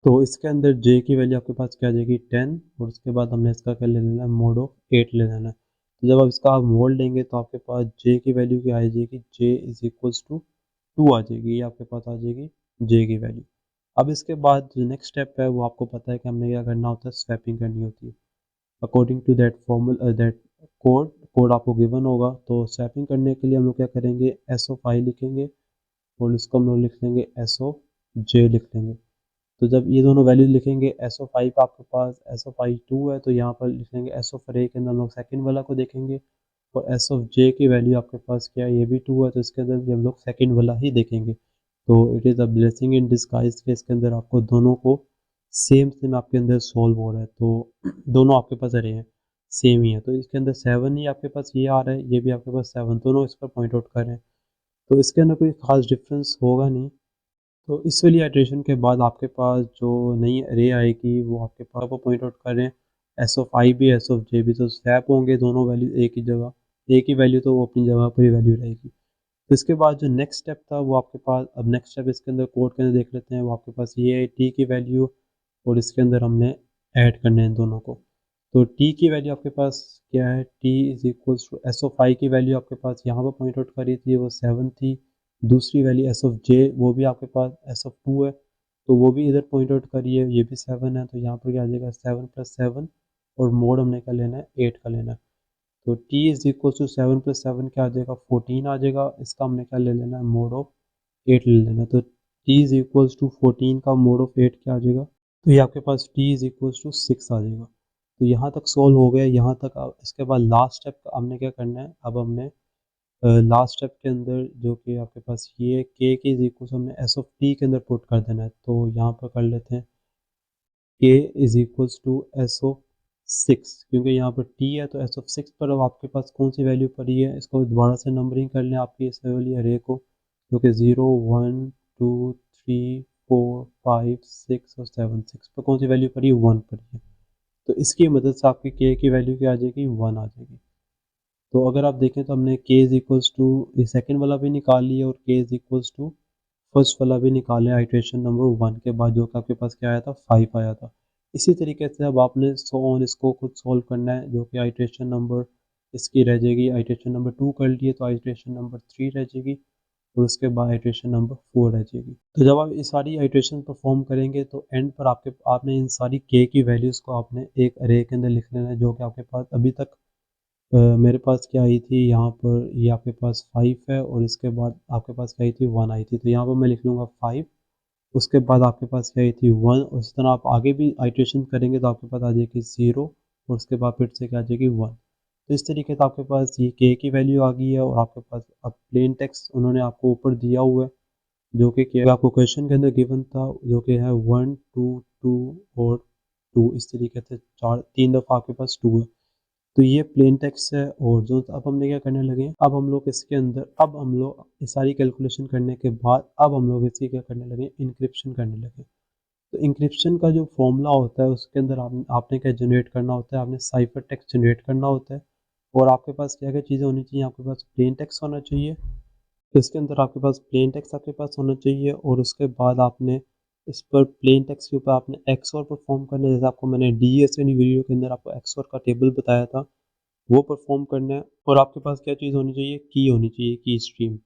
[SPEAKER 1] तो इसके अंदर जे की वैल्यू आपके पास क्या आ जाएगी, 10 और उसके बाद हमने इसका क्या ले लेना है, मोड ऑफ 8 ले लेना। तो जब आप इसका आप मोड लेंगे तो आपके पास जे की वैल्यू क्या आ जाएगी, जे इज इक्वल्स टू 2 आ जाएगी। ये आपके पास आ जाएगी जे की वैल्यू। अब इसके बाद जो नेक्स्ट स्टेप है वो आपको पता है कि हमने क्या करना होता है, स्वैपिंग करनी होती है according to that formula, that code आपको गिवन होगा। तो स्वैपिंग करने के लिए हम लोग क्या करेंगे, एस ऑफ आई लिखेंगे और इसको हम लोग लिख लेंगे एस ऑफ जे लिख लेंगे। तो जब ये दोनों वैल्यू लिखेंगे, एस ऑफ आई का आपके पास एस ऑफ आई 2 है, तो यहाँ पर लिखेंगे एस ऑफ अरे के अंदर हम लोग सेकेंड वाला को देखेंगे। और एस ऑफ जे की वैल्यू आपके पास क्या है, ये भी 2 है, तो इसके अंदर भी हम लोग सेकेंड वाला ही देखेंगे। तो it is a blessing in disguise के इसके अंदर आपको दोनों को सेम सेम आपके अंदर सॉल्व हो रहा है। तो दोनों आपके पास अरे हैं। सेम ही है। तो इसके अंदर 7 ही आपके पास ये आ रहा है, ये भी आपके पास 7, दोनों इस पर पॉइंट आउट कर रहे हैं। तो इसके अंदर कोई ख़ास डिफरेंस होगा नहीं। तो इस वाली आइटरेशन के बाद आपके पास जो नई अरे आएगी वो आपके पास वो पॉइंट आउट कर रहे हैं एस ऑफ आई भी एस ऑफ जे भी, तो स्वैप होंगे दोनों वैल्यू एक ही जगह, एक ही वैल्यू, तो वो अपनी जगह पर ही वैल्यू रहेगी। तो इसके बाद जो नेक्स्ट स्टेप था वो आपके पास, अब नेक्स्ट स्टेप इसके अंदर कोड के अंदर देख लेते हैं, वो आपके पास ये है टी की वैल्यू, और इसके अंदर हमने ऐड करने हैं दोनों को। तो टी की वैल्यू आपके पास क्या है, T is equals to S of I की वैल्यू आपके पास यहाँ पर पॉइंट आउट करी थी, वो 7 थी। दूसरी वैल्यू एस ऑफ जे, वो भी आपके पास एस ऑफ 2 है, तो वो भी इधर पॉइंट आउट करी है, ये भी 7 है, तो यहाँ पर क्या आ जाएगा 7 + 7, और मोड हमने क्या लेना है 8 का लेना है। तो t इज इक्वल टू 7 + 7 क्या आ जाएगा 14 आ जाएगा, इसका हमने क्या ले लेना है मोड ऑफ 8 ले लेना है। तो t इज इक्वल टू 14 का मोड ऑफ 8 क्या आ जाएगा, तो ये आपके पास t इज इक्वल टू 6 आ जाएगा। तो यहाँ तक सोल्व हो गया, यहाँ तक। अब इसके बाद लास्ट स्टेप हमने क्या करना है, अब हमने लास्ट स्टेप के अंदर जो कि आपके पास ये k के इज इक्वल हमने s ऑफ t के अंदर पुट कर देना है। तो यहाँ पर कर लेते हैं k is equals to S of 6, क्योंकि यहाँ पर t है तो एस ऑफ 6 पर अब आपके पास कौन सी वैल्यू पड़ी है, इसको दोबारा से नंबरिंग कर लें आपकी इस वाली अरे को, जो कि 0 1 2 3 4 5 6 और 7, 6 पर कौन सी वैल्यू पड़ी है 1 पड़ी है। तो इसकी मदद से आपकी k की वैल्यू क्या आ जाएगी 1 आ जाएगी। तो अगर आप देखें तो हमने k इज इक्वल्स टू ये सेकेंड वाला भी निकाल लिया और k is equals to first वाला भी निकालें आइट्रेशन नंबर 1 के बाद, जो कि आपके पास क्या आया था 5 आया था। इसी तरीके से अब आपने सो ऑन इसको खुद सॉल्व करना है, जो कि आइट्रेशन नंबर इसकी रह जाएगी, आइट्रेशन नंबर 2 कर लिए तो आइट्रेशन नंबर 3 रह जाएगी, और उसके बाद आइट्रेशन नंबर 4 रह जाएगी। तो जब आप ये सारी आइट्रेशन परफॉर्म करेंगे तो एंड पर आपने इन सारी k की वैल्यूज़ को आपने एक अरे के अंदर लिख लेना है, जो कि आपके पास अभी तक मेरे पास क्या आई थी यहाँ पर, ये आपके पास 5 है, और इसके बाद आपके पास क्या आई थी 1 आई थी, तो यहाँ पर मैं लिख लूँगा 5, उसके बाद आपके पास क्या आई थी 1, और इस तरह आप आगे भी आइट्रेशन करेंगे तो आपके पास आ जाएगी 0, और उसके बाद फिर से क्या आ जाएगी 1। तो इस तरीके से आपके पास ये k की वैल्यू आ गई है, और आपके पास अब प्लेन टेक्स्ट उन्होंने आपको ऊपर दिया हुआ है, जो कि आपको क्वेश्चन के अंदर गिवन था, जो कि है 1 2 2 और 2, इस तरीके से 3 दफ़ा आपके पास 2 है। तो ये प्लेन टेक्स्ट है, और जो अब हमने क्या करने लगे, अब हम लोग इसके अंदर, अब हम लोग ये सारी कैलकुलेशन करने के बाद अब हम लोग इसकी क्या करने लगे, इंक्रिप्शन करने लगे। तो इंक्रिप्शन का जो फॉर्मूला होता है उसके अंदर आपने क्या जनरेट करना होता है, आपने साइफर टेक्स्ट जनरेट करना होता है, और आपके पास क्या क्या चीज़ें होनी चाहिए, आपके पास प्लेन टेक्स्ट होना चाहिए, तो इसके अंदर आपके पास प्लेन टेक्स्ट आपके पास होना चाहिए, और उसके बाद आपने इस पर प्लेन टेक्स्ट के ऊपर आपने एक्सओर परफॉर्म करना है, जैसे आपको मैंने डीएस वीडियो के अंदर आपको एक्सओर का टेबल बताया था, वो परफॉर्म करना है। और आपके पास क्या चीज़ होनी चाहिए, की होनी चाहिए, की स्ट्रीम।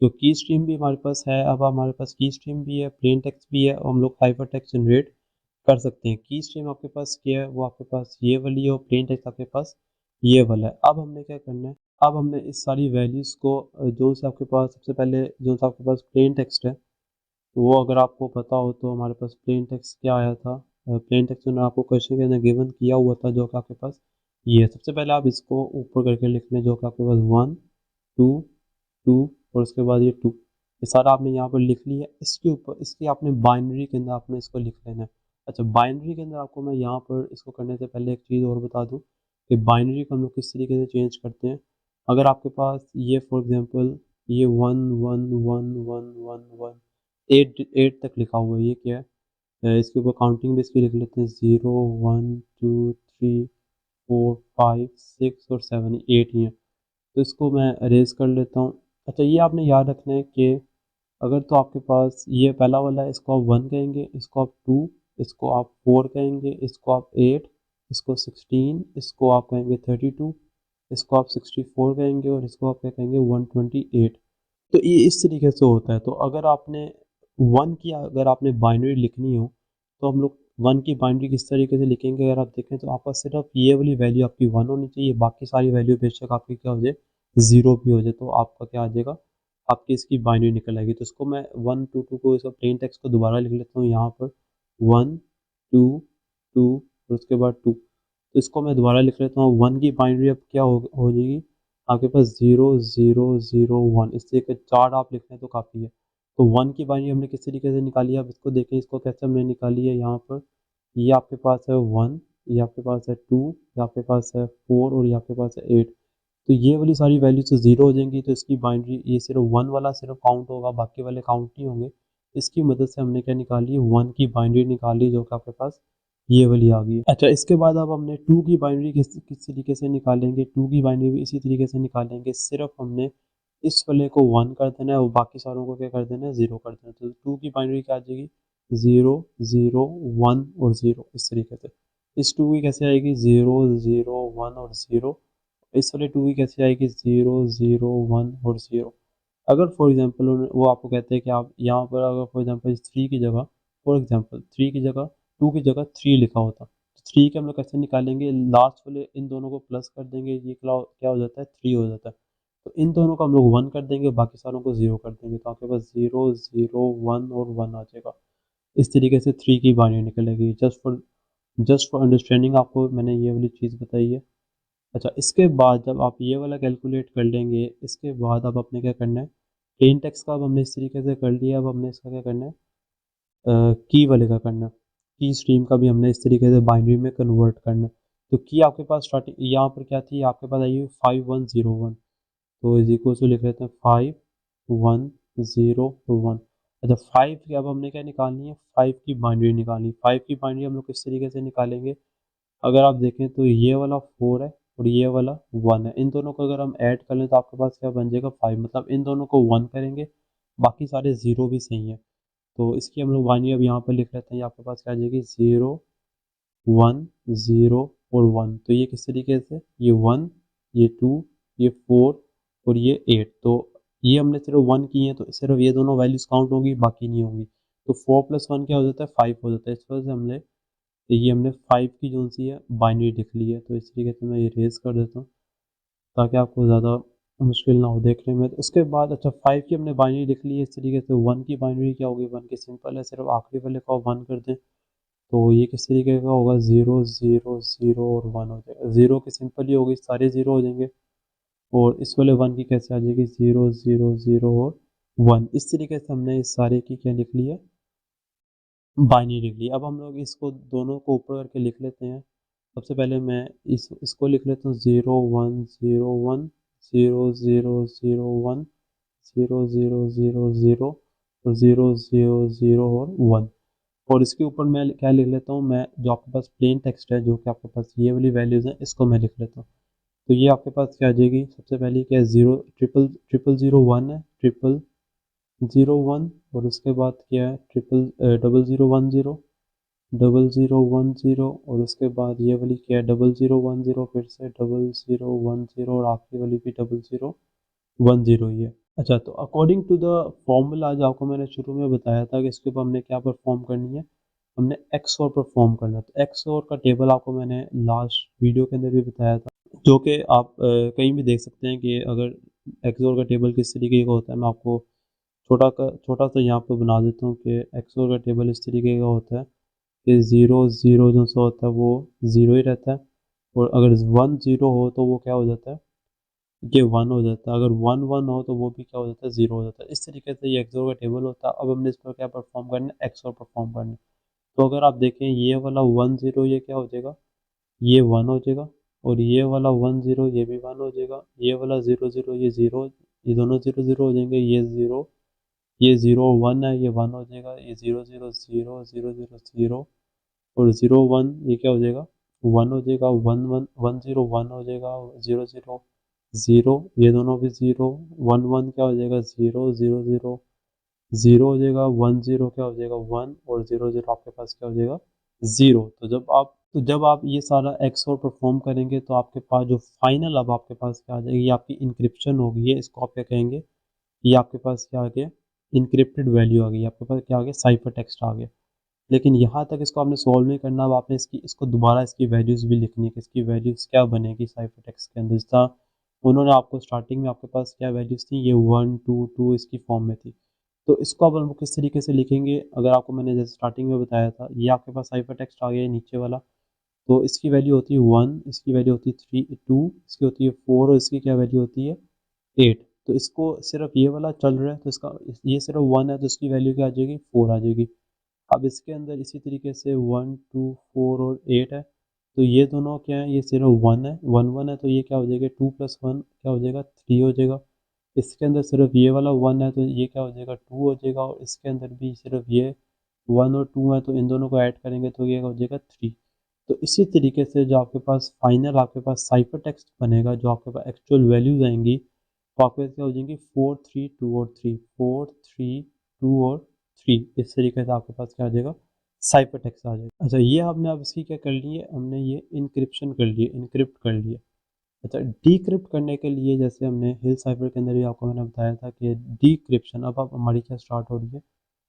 [SPEAKER 1] तो की स्ट्रीम भी हमारे पास है, अब हमारे पास की स्ट्रीम भी है, प्लेन टेक्स्ट भी है, और हम लोग हाइपर टेक्स्ट जनरेट कर सकते हैं। की स्ट्रीम आपके पास क्या है, वो आपके पास ये वाली है, और प्लेन टेक्स्ट आपके पास ये वाला है। अब हमने क्या करना है, अब हमने इस सारी वैल्यूज़ को जो से आपके पास सबसे पहले जो सा आपके पास प्लेन टेक्स्ट है, तो वो अगर आपको पता हो तो हमारे पास प्लेन टेक्स्ट क्या आया था, प्लेन टेक्स्ट उन्होंने आपको क्वेश्चन के अंदर गिवन किया हुआ था, जो कि आपके पास ये है। सबसे पहले आप इसको ऊपर करके लिख लें, जो कि आपके पास 1 2 2, और उसके बाद ये 2, ये सारा आपने यहाँ पर लिख लिया। इसके ऊपर इसकी आपने बाइनरी के अंदर आपने इसको लिख लेना है। अच्छा, बाइनरी के अंदर आपको मैं यहाँ पर इसको करने से पहले एक चीज़ और बता दूँ कि बाइनरी को हम लोग किस तरीके से चेंज करते हैं। अगर आपके पास ये फॉर एग्जांपल ये 1 1 1 1 1 1 8 8 तक लिखा हुआ है, ये क्या है, इसके ऊपर काउंटिंग भी इसकी लिख लेते हैं, 0 1 2 3 4 5 6 और 7, 8 ही है, तो इसको मैं अरेज कर लेता हूँ। अच्छा, ये आपने याद रखना है कि अगर तो आपके पास ये पहला वाला है, इसको आप 1 कहेंगे, इसको आप 2, इसको आप 4 कहेंगे, इसको आप 8, इसको 16, इसको आप कहेंगे 32, इसको आप 64 कहेंगे, और इसको आप क्या कहेंगे 128। तो ये इस तरीके से होता है। तो अगर आपने 1 की अगर आपने बाइनरी लिखनी हो, तो हम लोग 1 की बाइनरी किस तरीके से लिखेंगे, अगर आप देखें तो आपका सिर्फ ये वाली वैल्यू आपकी 1 होनी चाहिए, बाकी सारी वैल्यू बेशक आपकी क्या हो जाए 0 भी हो जाए, तो आपका क्या आ जाएगा, आपकी इसकी बाइनरी निकल आएगी। तो इसको मैं 1 2 2 को इसका प्लेन टेक्स्ट को दोबारा लिख लेता हूँ यहाँ पर 1 2 2 और उसके बाद 2। तो इसको मैं दोबारा लिख लेता हूँ, 1 की बाइनरी अब क्या हो जाएगी आपके पास 0 0 0 1, इस तरीके 4 आप लिख लें तो काफ़ी है। तो 1 की बाइनरी हमने किस तरीके से निकाली है, अब इसको देखें, इसको कैसे हमने निकाली है, यहाँ पर ये आपके पास है 1, ये आपके पास है 2, ये आपके पास है 4 और ये आपके पास है 8। तो ये वाली सारी वैल्यूज तो ज़ीरो हो जाएंगी, तो इसकी बाइनरी ये सिर्फ वन वाला सिर्फ काउंट होगा, बाकी वाले काउंट नहीं होंगे। इसकी मदद से हमने क्या निकाली है, वन की बाइनरी निकाली, जो कि आपके पास ये वाली आ गई। अच्छा, इसके बाद अब हमने टू की बाइनरी किस तरीके से निकालेंगे, टू की बाइनरी भी इसी तरीके से निकालेंगे। सिर्फ हमने इस वाले को वन कर देना है और बाकी सारों को क्या कर देना है, ज़ीरो कर देना है। तो टू की बाइनरी क्या आ जाएगी, ज़ीरो ज़ीरो वन और ज़ीरो, इस तरीके से। इस टू की कैसे आएगी, ज़ीरो ज़ीरो वन और ज़ीरो। इस वाले टू की कैसे आएगी, ज़ीरो ज़ीरो वन और ज़ीरो। अगर फॉर एग्जांपल वो आपको कहते हैं कि आप यहाँ पर अगर फॉर एग्जांपल थ्री की जगह, फॉर एग्जांपल थ्री की जगह टू की जगह थ्री लिखा होता, तो थ्री के हम लोग कैसे निकालेंगे, लास्ट वाले इन दोनों को प्लस कर देंगे, ये क्या हो जाता है, थ्री हो जाता है। तो इन दोनों को हम लोग वन कर देंगे, बाकी सारों को ज़ीरो कर देंगे, तो आपके पास ज़ीरो ज़ीरो वन और वन आ जाएगा। इस तरीके से थ्री की बाइनरी निकलेगी। जस्ट फॉर अंडरस्टैंडिंग आपको मैंने ये वाली चीज़ बताई है। अच्छा, इसके बाद जब आप ये वाला कैलकुलेट कर लेंगे, इसके बाद अब आपने क्या करना है, प्लेन टेक्स्ट का अब हमने इस तरीके से कर लिया। अब हमने इसका क्या करना है, की वाले का करना है। की स्ट्रीम का भी हमने इस तरीके से बाइनरी में कन्वर्ट करना है। तो की आपके पास स्टार्टिंग यहाँ पर क्या थी, आपके पास आई है 5101, तो इज इक्वल टू लिख लेते हैं 5101। अच्छा, फाइव की अब हमने क्या निकालनी है, फाइव की बाइनरी निकालनी। फाइव की बाइनरी हम लोग किस तरीके से निकालेंगे, अगर आप देखें तो ये वाला फोर है और ये वाला वन है, इन दोनों को अगर हम ऐड कर लें तो आपके पास क्या बन जाएगा, फाइव। मतलब इन दोनों को वन करेंगे, बाकी सारे ज़ीरो भी सही है। तो इसकी हम लोग बाइनरी अब यहाँ पर लिख लेते हैं, ये आपके पास क्या आ जाएगी, ज़ीरो वन ज़ीरो और वन। तो ये किस तरीके से, ये वन, ये टू, ये फोर और ये एट। तो ये हमने सिर्फ वन की है, तो सिर्फ ये दोनों वैल्यूज काउंट होंगी, बाकी नहीं होंगी। तो फोर प्लस वन क्या हो जाता है, फाइव हो जाता है। इस वजह से हमने फाइव की जो सी है बाइनरी लिख ली है। तो इस तरीके से मैं इरेज कर देता हूँ ताकि आपको ज़्यादा मुश्किल ना हो देखने में। तो उसके बाद अच्छा, फाइव की हमने बाइनरी लिख ली है इस तरीके से। वन की बाइनरी क्या होगी, वन की सिंपल है, सिर्फ आखिरी वाले को वन कर दें, तो ये किस तरीके का होगा, ज़ीरो ज़ीरो ज़ीरो और वन हो जाएगा। ज़ीरो की सिंपल ही होगी, सारे ज़ीरो हो जाएंगे। और इस वाले वन की कैसे आ जाएगी, ज़ीरो ज़ीरो ज़ीरो और वन। इस तरीके से हमने इस सारे की क्या लिख ली है, बाइनरी लिख ली। अब हम लोग इसको दोनों को ऊपर करके लिख लेते हैं। सबसे पहले मैं इसको लिख लेता हूँ, zero one zero one, zero zero zero one, zero zero zero zero और ज़ीरो ज़ीरो ज़ीरो और वन। और इसके ऊपर मैं क्या लिख लेता हूँ, मैं जो आपके पास प्लेन टेक्स्ट है, जो कि आपके पास ये वाली वैल्यूज़ हैं, इसको मैं लिख लेता हूँ। तो ये आपके पास क्या आ जाएगी, सबसे पहले क्या है, zero triple triple zero one है, ट्रिपल ज़ीरो वन। और उसके बाद क्या है, double zero one zero, double zero one zero. और उसके बाद ये वाली क्या है, डबल ज़ीरो वन ज़ीरो, फिर से डबल ज़ीरो वन ज़ीरो और आखिरी वाली भी डबल ज़ीरो वन ज़ीरो ही है। अच्छा, तो अकॉर्डिंग टू द फॉर्मूला जो आपको मैंने शुरू में बताया था कि इसके ऊपर हमने क्या परफॉर्म करनी है, हमने एक्स और परफॉर्म करना है। तो एक्स और का टेबल आपको मैंने लास्ट वीडियो के अंदर भी बताया था, जो कि आप कहीं भी देख सकते हैं कि अगर एक्स और का टेबल किस तरीके का होता है। मैं आपको छोटा सा यहाँ पर बना देता हूँ कि एक्स और का टेबल इस तरीके का होता है कि ज़ीरो ज़ीरो जो सा होता है वो ज़ीरो ही रहता है, और अगर वन ज़ीरो हो तो वो क्या हो जाता है, ये वन हो जाता है। अगर वन वन हो तो वो भी क्या हो जाता है, ज़ीरो हो जाता है। इस तरीके से ये एक्सओर का टेबल होता है। अब हमने इस पर क्या परफॉर्म करना है, एक्सओर परफॉर्म करना है। तो अगर आप देखें ये वाला वन ज़ीरो, ये क्या हो जाएगा, ये वन हो जाएगा। और ये वाला वन ज़ीरो, ये भी वन हो जाएगा। ये वाला ज़ीरो ज़ीरो, ये ज़ीरो, ये दोनों ज़ीरो ज़ीरो हो जाएंगे। ये ज़ीरो वन है, ये वन हो जाएगा। ये zero zero zero zero zero zero और ज़ीरो वन, ये क्या हो जाएगा, वन हो जाएगा। One one one zero one हो जाएगा। ज़ीरो ज़ीरो ज़ीरो, ये दोनों भी ज़ीरो। वन वन क्या हो जाएगा, ज़ीरो ज़ीरो ज़ीरो ज़ीरो हो जाएगा। वन ज़ीरो क्या हो जाएगा, वन। और ज़ीरो ज़ीरो आपके पास क्या हो जाएगा, ज़ीरो। तो जब आप ये सारा एक्स और परफॉर्म करेंगे तो आपके पास जो फाइनल अब आपके पास क्या आ जाएगी, ये आपकी इंक्रिप्शन होगी। ये इसको आप क्या कहेंगे, ये आपके पास क्या आ गया, इनक्रिप्टेड वैल्यू आ गई। आपके पास क्या आ गया, साइफर टेक्स्ट आ गया। लेकिन यहाँ तक इसको आपने सॉल्व नहीं करना। अब आपने इसको दोबारा इसकी वैल्यूज़ भी लिखनी है कि इसकी वैल्यूज़ क्या बनेगी साइफर टेक्स्ट के अंदर। जिस तरह उन्होंने आपको स्टार्टिंग में आपके पास क्या वैल्यूज़ थी, ये वन टू टू इसकी फॉर्म में थी। तो इसको अब हम किस तरीके से लिखेंगे, अगर आपको मैंने जैसे स्टार्टिंग में बताया था, ये आपके पास साइफर टेक्स्ट आ गया है नीचे वाला। तो इसकी वैल्यू होती है वन, इसकी वैल्यू होती है थ्री टू, इसकी होती है फोर और इसकी क्या वैल्यू होती है, एट। तो इसको सिर्फ ये वाला चल रहा है, तो इसका ये सिर्फ वन है, तो इसकी वैल्यू क्या आ जाएगी, फोर आ जाएगी। अब इसके अंदर इसी तरीके से वन टू फोर और एट है, तो ये दोनों क्या है, ये सिर्फ 1 है, 1 है, तो ये क्या हो जाएगा 2 + 1 क्या हो जाएगा 3 हो जाएगा। इसके अंदर सिर्फ ये वाला 1 है तो ये क्या हो जाएगा 2 हो जाएगा, और इसके अंदर भी सिर्फ ये 1 और 2 है, तो इन दोनों को ऐड करेंगे तो ये हो जाएगा 3। तो इसी तरीके से जो आपके पास फाइनल आपके पास साइफर टेक्स्ट बनेगा, जो आपके पास एक्चुअल वैल्यूज आएंगी वो आपके पास क्या हो जाएंगी 4 3 2 और 3, 4 3 2 और 3। इस तरीके से आपके पास क्या आ जाएगा साइफर टेक्स्ट आ जाएगा। अच्छा, ये आपने अब इसकी क्या कर ली है, हमने ये इनक्रिप्शन कर लिए, इनक्रिप्ट कर लिए। अच्छा, डिक्रिप्ट करने के लिए जैसे हमने हिल साइफर के अंदर भी आपको मैंने बताया था कि डिक्रिप्शन, अब आप हमारी क्या स्टार्ट हो रही है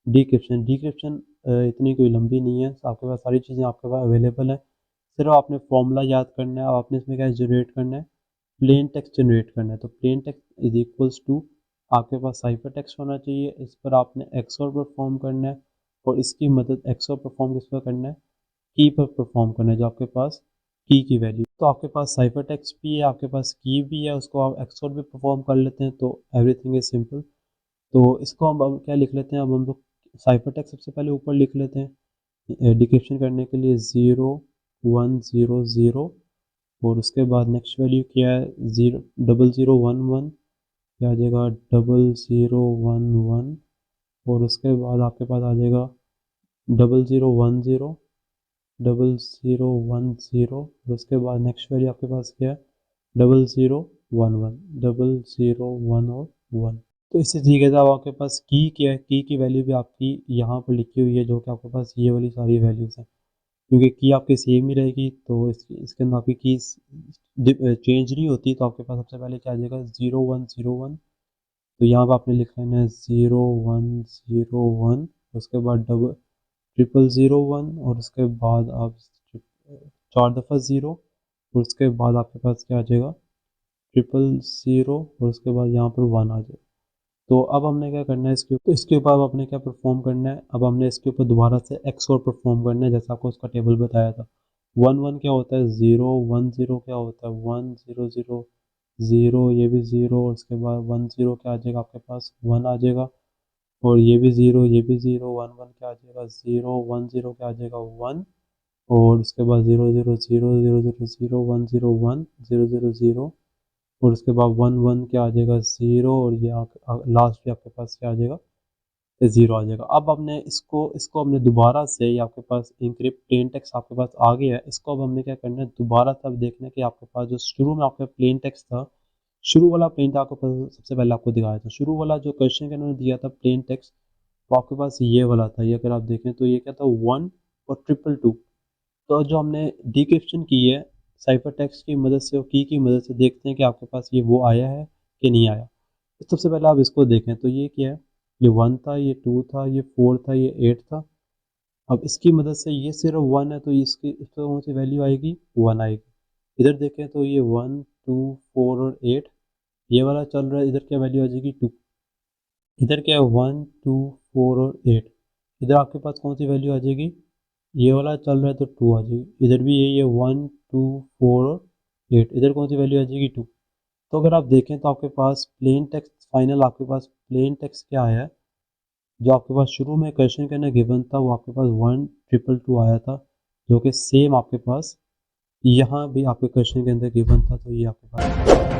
[SPEAKER 1] डिक्रिप्शन। डिक्रिप्शन इतनी कोई लंबी नहीं है, आपके पास सारी चीज़ें आपके पास अवेलेबल है। सिर्फ आपने फॉर्मूला याद करना है और आपने इसमें क्या जनरेट करना है, प्लेन टेक्स्ट जनरेट करना है। तो plain text is equals to आपके पास साइफर टेक्स्ट होना चाहिए, इस पर आपने एक्सओर परफॉर्म करना है, और इसकी मदद एक्सओर परफॉर्म किस पर करना है, की पर परफॉर्म करना है, जो आपके पास की वैल्यू। तो आपके पास साइफर टेक्स्ट भी है, आपके पास की भी है, उसको आप एक्सओर भी परफॉर्म कर लेते हैं, तो एवरीथिंग इज सिंपल। तो इसको हम अब क्या लिख लेते हैं, अब हम लोग साइफर टेक्स्ट सबसे पहले ऊपर लिख लेते हैं डिक्रिप्शन करने के लिए 0 1 0 0, और उसके बाद नेक्स्ट वैल्यू क्या है 0 0 0 1 1, क्या आ जाएगा 0 0 1 1, और उसके बाद आपके पास आ जाएगा 0 0 1 0 0 0 1 0, और उसके बाद नेक्स्ट वैल्यू आपके पास क्या है 0 0 1 1 0 0 1 और 1। तो इसी तरीके से अब आपके पास की क्या है, की वैल्यू भी आपकी यहाँ पर लिखी हुई है, जो कि आपके पास ये वाली सारी वैल्यूज़ हैं, क्योंकि की आपकी सेम ही रहेगी, तो इसके अंदर आपकी की चेंज नहीं होती। तो आपके पास सबसे पहले क्या आ जाएगा 0 1 0 1, तो यहाँ पर आपने लिख लेना है 0 1 0 1, उसके बाद 0 0 1, और उसके बाद आप 4 दफ़ा 0, और उसके बाद आपके पास क्या आ जाएगा 0 0 और उसके बाद यहाँ पर 1 आ जाएगा। तो अब हमने क्या करना है इसके ऊपर अब आपने क्या परफॉर्म करना है, अब हमने इसके ऊपर दोबारा से एक्स और परफॉर्म करना है, जैसा आपको उसका टेबल बताया था। 1 1 क्या होता है 0, 1 0 क्या होता है 1 0 0 0, ये भी 0, और उसके बाद 1 0 क्या आ जाएगा आपके पास 1 आ जाएगा, और ये भी 0, ये भी 0, 1 1 क्या आ जाएगा 0, 1 0 क्या आ जाएगा 1, और उसके बाद 0 0 0 0 0 0 1 0 1 0 0 0, और उसके बाद 1 1 क्या आ जाएगा 0, और ये लास्ट भी आपके पास क्या आ जाएगा 0 आ जाएगा। अब हमने इसको हमने दोबारा से, ये आपके पास इंक्रिप्ट प्लेन टेक्स्ट आपके पास आ गया है, इसको अब हमने क्या करना है दोबारा से अब देखना है कि आपके पास जो शुरू में आपका प्लेन टेक्स्ट था, शुरू वाला प्लेन था आपके पास, सबसे पहले आपको दिखाया था शुरू वाला जो क्वेश्चन के उन्होंने दिया था प्लेन टेक्स्ट, वो आपके पास ये वाला था। ये अगर आप देखें तो ये क्या था 1 और 2 2। तो जो हमने डिक्रिप्शन की है साइफर टेक्स्ट की मदद से और की मदद से, देखते हैं कि आपके पास ये वो आया है कि नहीं आया। तो सबसे पहले आप इसको देखें, तो ये क्या है, ये 1 था, ये 2 था, ये 4 था, ये 8 था। अब इसकी मदद से ये सिर्फ 1 है, तो इसकी इस पर कौन सी वैल्यू आएगी 1 आएगी। इधर देखें तो ये 1 2 4 और 8, ये वाला चल रहा है, इधर क्या वैल्यू आ जाएगी 2। इधर क्या है 1 2 4 और 8, इधर आपके पास कौन सी वैल्यू आ जाएगी, ये वाला चल रहा है तो 2 आ जाएगी। इधर भी यही है 1 2 4 और 8, इधर कौन सी वैल्यू आ जाएगी 2। तो अगर आप देखें तो आपके पास प्लेन टेक्स्ट फाइनल, आपके पास प्लेन टेक्स्ट क्या आया है, जो आपके पास शुरू में क्वेश्चन के अंदर गिवन था वो आपके पास 1 2 2 आया था, जो कि सेम आपके पास यहाँ भी आपके क्वेश्चन के अंदर गिवन था, तो ये आपके पास